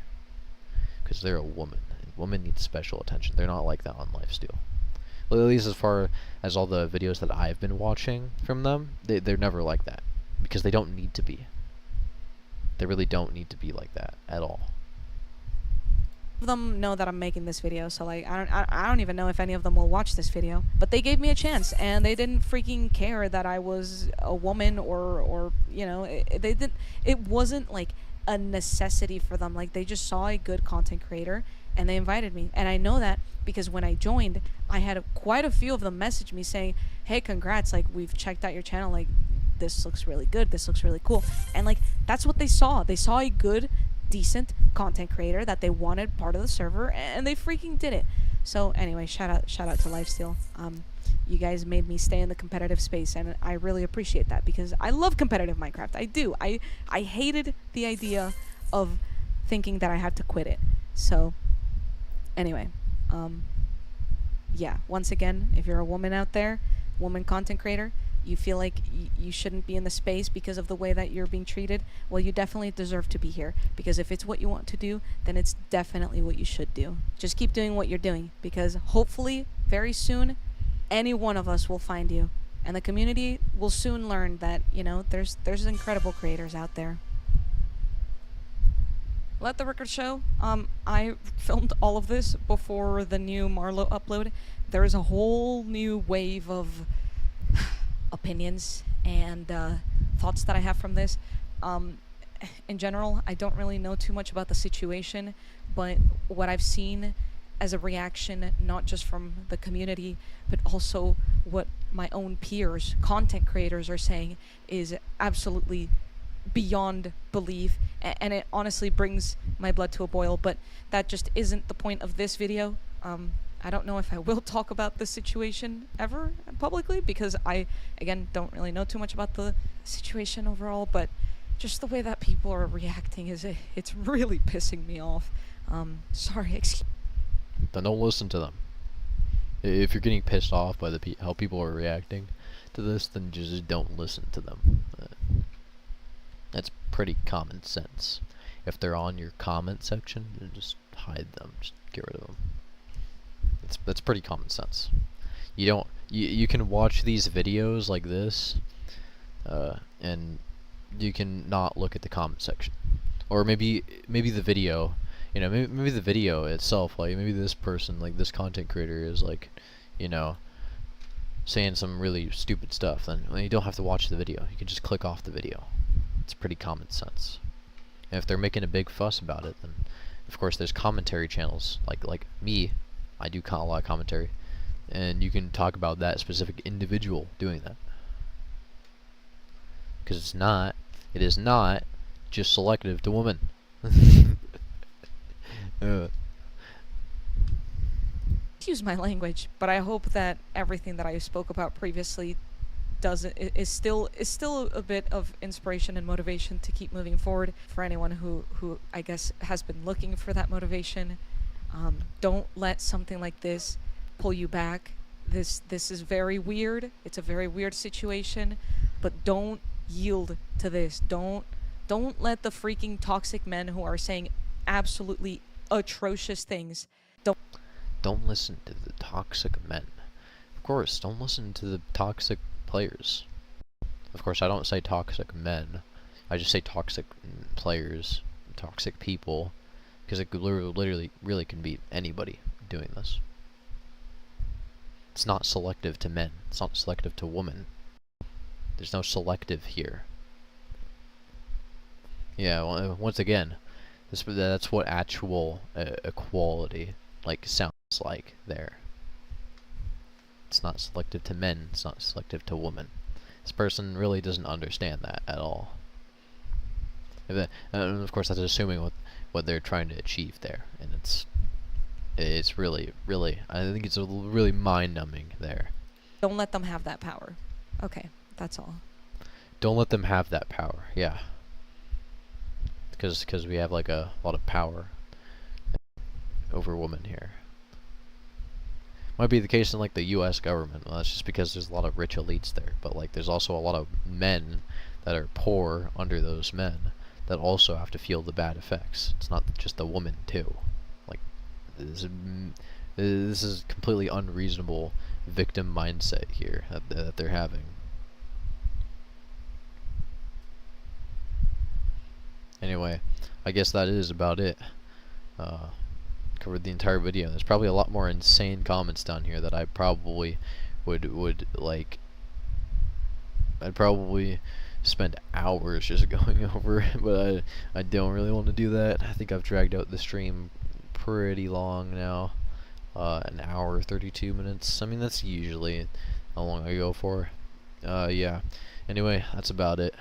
because they're a woman. Women need special attention. They're not like that on Lifesteal. Well, at least as far as all the videos that I've been watching from them, they're never like that, because they don't need to be. They really don't need to be like that at all. of them know that I'm making this video, so like I don't even know if any of them will watch this video. But they gave me a chance, and they didn't freaking care that I was a woman or you know, they didn't. It wasn't like a necessity for them. Like, they just saw a good content creator and they invited me. And I know that because when I joined, I had quite a few of them message me saying, "Hey, congrats! Like, we've checked out your channel. Like, this looks really good. This looks really cool." And like, that's what they saw. They saw a good, decent content creator that they wanted part of the server, and they freaking did it. So anyway, shout out to Lifesteal. You guys made me stay in the competitive space, and I really appreciate that, because I love competitive Minecraft. I do. I hated the idea of thinking that I had to quit it. So anyway, yeah, once again, if you're a woman out there, woman content creator, you feel like you shouldn't be in the space because of the way that you're being treated, well, you definitely deserve to be here, because if it's what you want to do, then it's definitely what you should do. Just keep doing what you're doing, because hopefully very soon any one of us will find you, and the community will soon learn that, you know, there's incredible creators out there. Let the record show, I filmed all of this before the new Marlow upload. There is a whole new wave of opinions and thoughts that I have from this. In general, I don't really know too much about the situation, but what I've seen as a reaction, not just from the community, but also what my own peers, content creators, are saying is absolutely beyond belief, and it honestly brings my blood to a boil. But that just isn't the point of this video. I don't know if I will talk about this situation ever publicly, because I, again, don't really know too much about the situation overall, but just the way that people are reacting it's really pissing me off. Sorry, excuse. Then don't listen to them. If you're getting pissed off by how people are reacting to this, then just don't listen to them. That's pretty common sense. If they're on your comment section, then just hide them. Just get rid of them. That's pretty common sense. You can watch these videos like this, and you can not look at the comment section, or maybe the video, maybe the video itself, like maybe this person, like this content creator, is like, saying some really stupid stuff. Then you don't have to watch the video. You can just click off the video. It's pretty common sense. And if they're making a big fuss about it, then of course there's commentary channels like me. I do a lot of commentary, and you can talk about that specific individual doing that, because it is not just selective to women. Excuse my language, but I hope that everything that I spoke about previously is still a bit of inspiration and motivation to keep moving forward for anyone who I guess has been looking for that motivation. Don't let something like this pull you back. This is very weird. It's a very weird situation, but don't yield to this. Don't let the freaking toxic men who are saying absolutely atrocious things. Don't listen to the toxic men. Of course, don't listen to the toxic players. Of course, I don't say toxic men. I just say toxic players, toxic people, because it could literally really can be anybody doing this. It's not selective to men. It's not selective to women. There's no selective here. Yeah, well, once again, that's what actual equality sounds like there. It's not selective to men. It's not selective to women. This person really doesn't understand that at all. And of course, that's assuming what they're trying to achieve there, and it's really, I think it's really mind-numbing there. Don't let them have that power. Okay, that's all. Don't let them have that power. Yeah. Because we have like a lot of power over women here. Might be the case in like the U.S. government. Well, that's just because there's a lot of rich elites there. But like, there's also a lot of men that are poor under those men that also have to feel the bad effects. It's not just the woman too. Like, this is completely unreasonable victim mindset here that they're having. Anyway, I guess that is about it. Covered the entire video. There's probably a lot more insane comments down here that I probably would like. I'd probably spend hours just going over, but I don't really want to do that. I think I've dragged out the stream pretty long now. An hour 32 minutes. I mean, that's usually how long I go for. Yeah. Anyway, that's about it.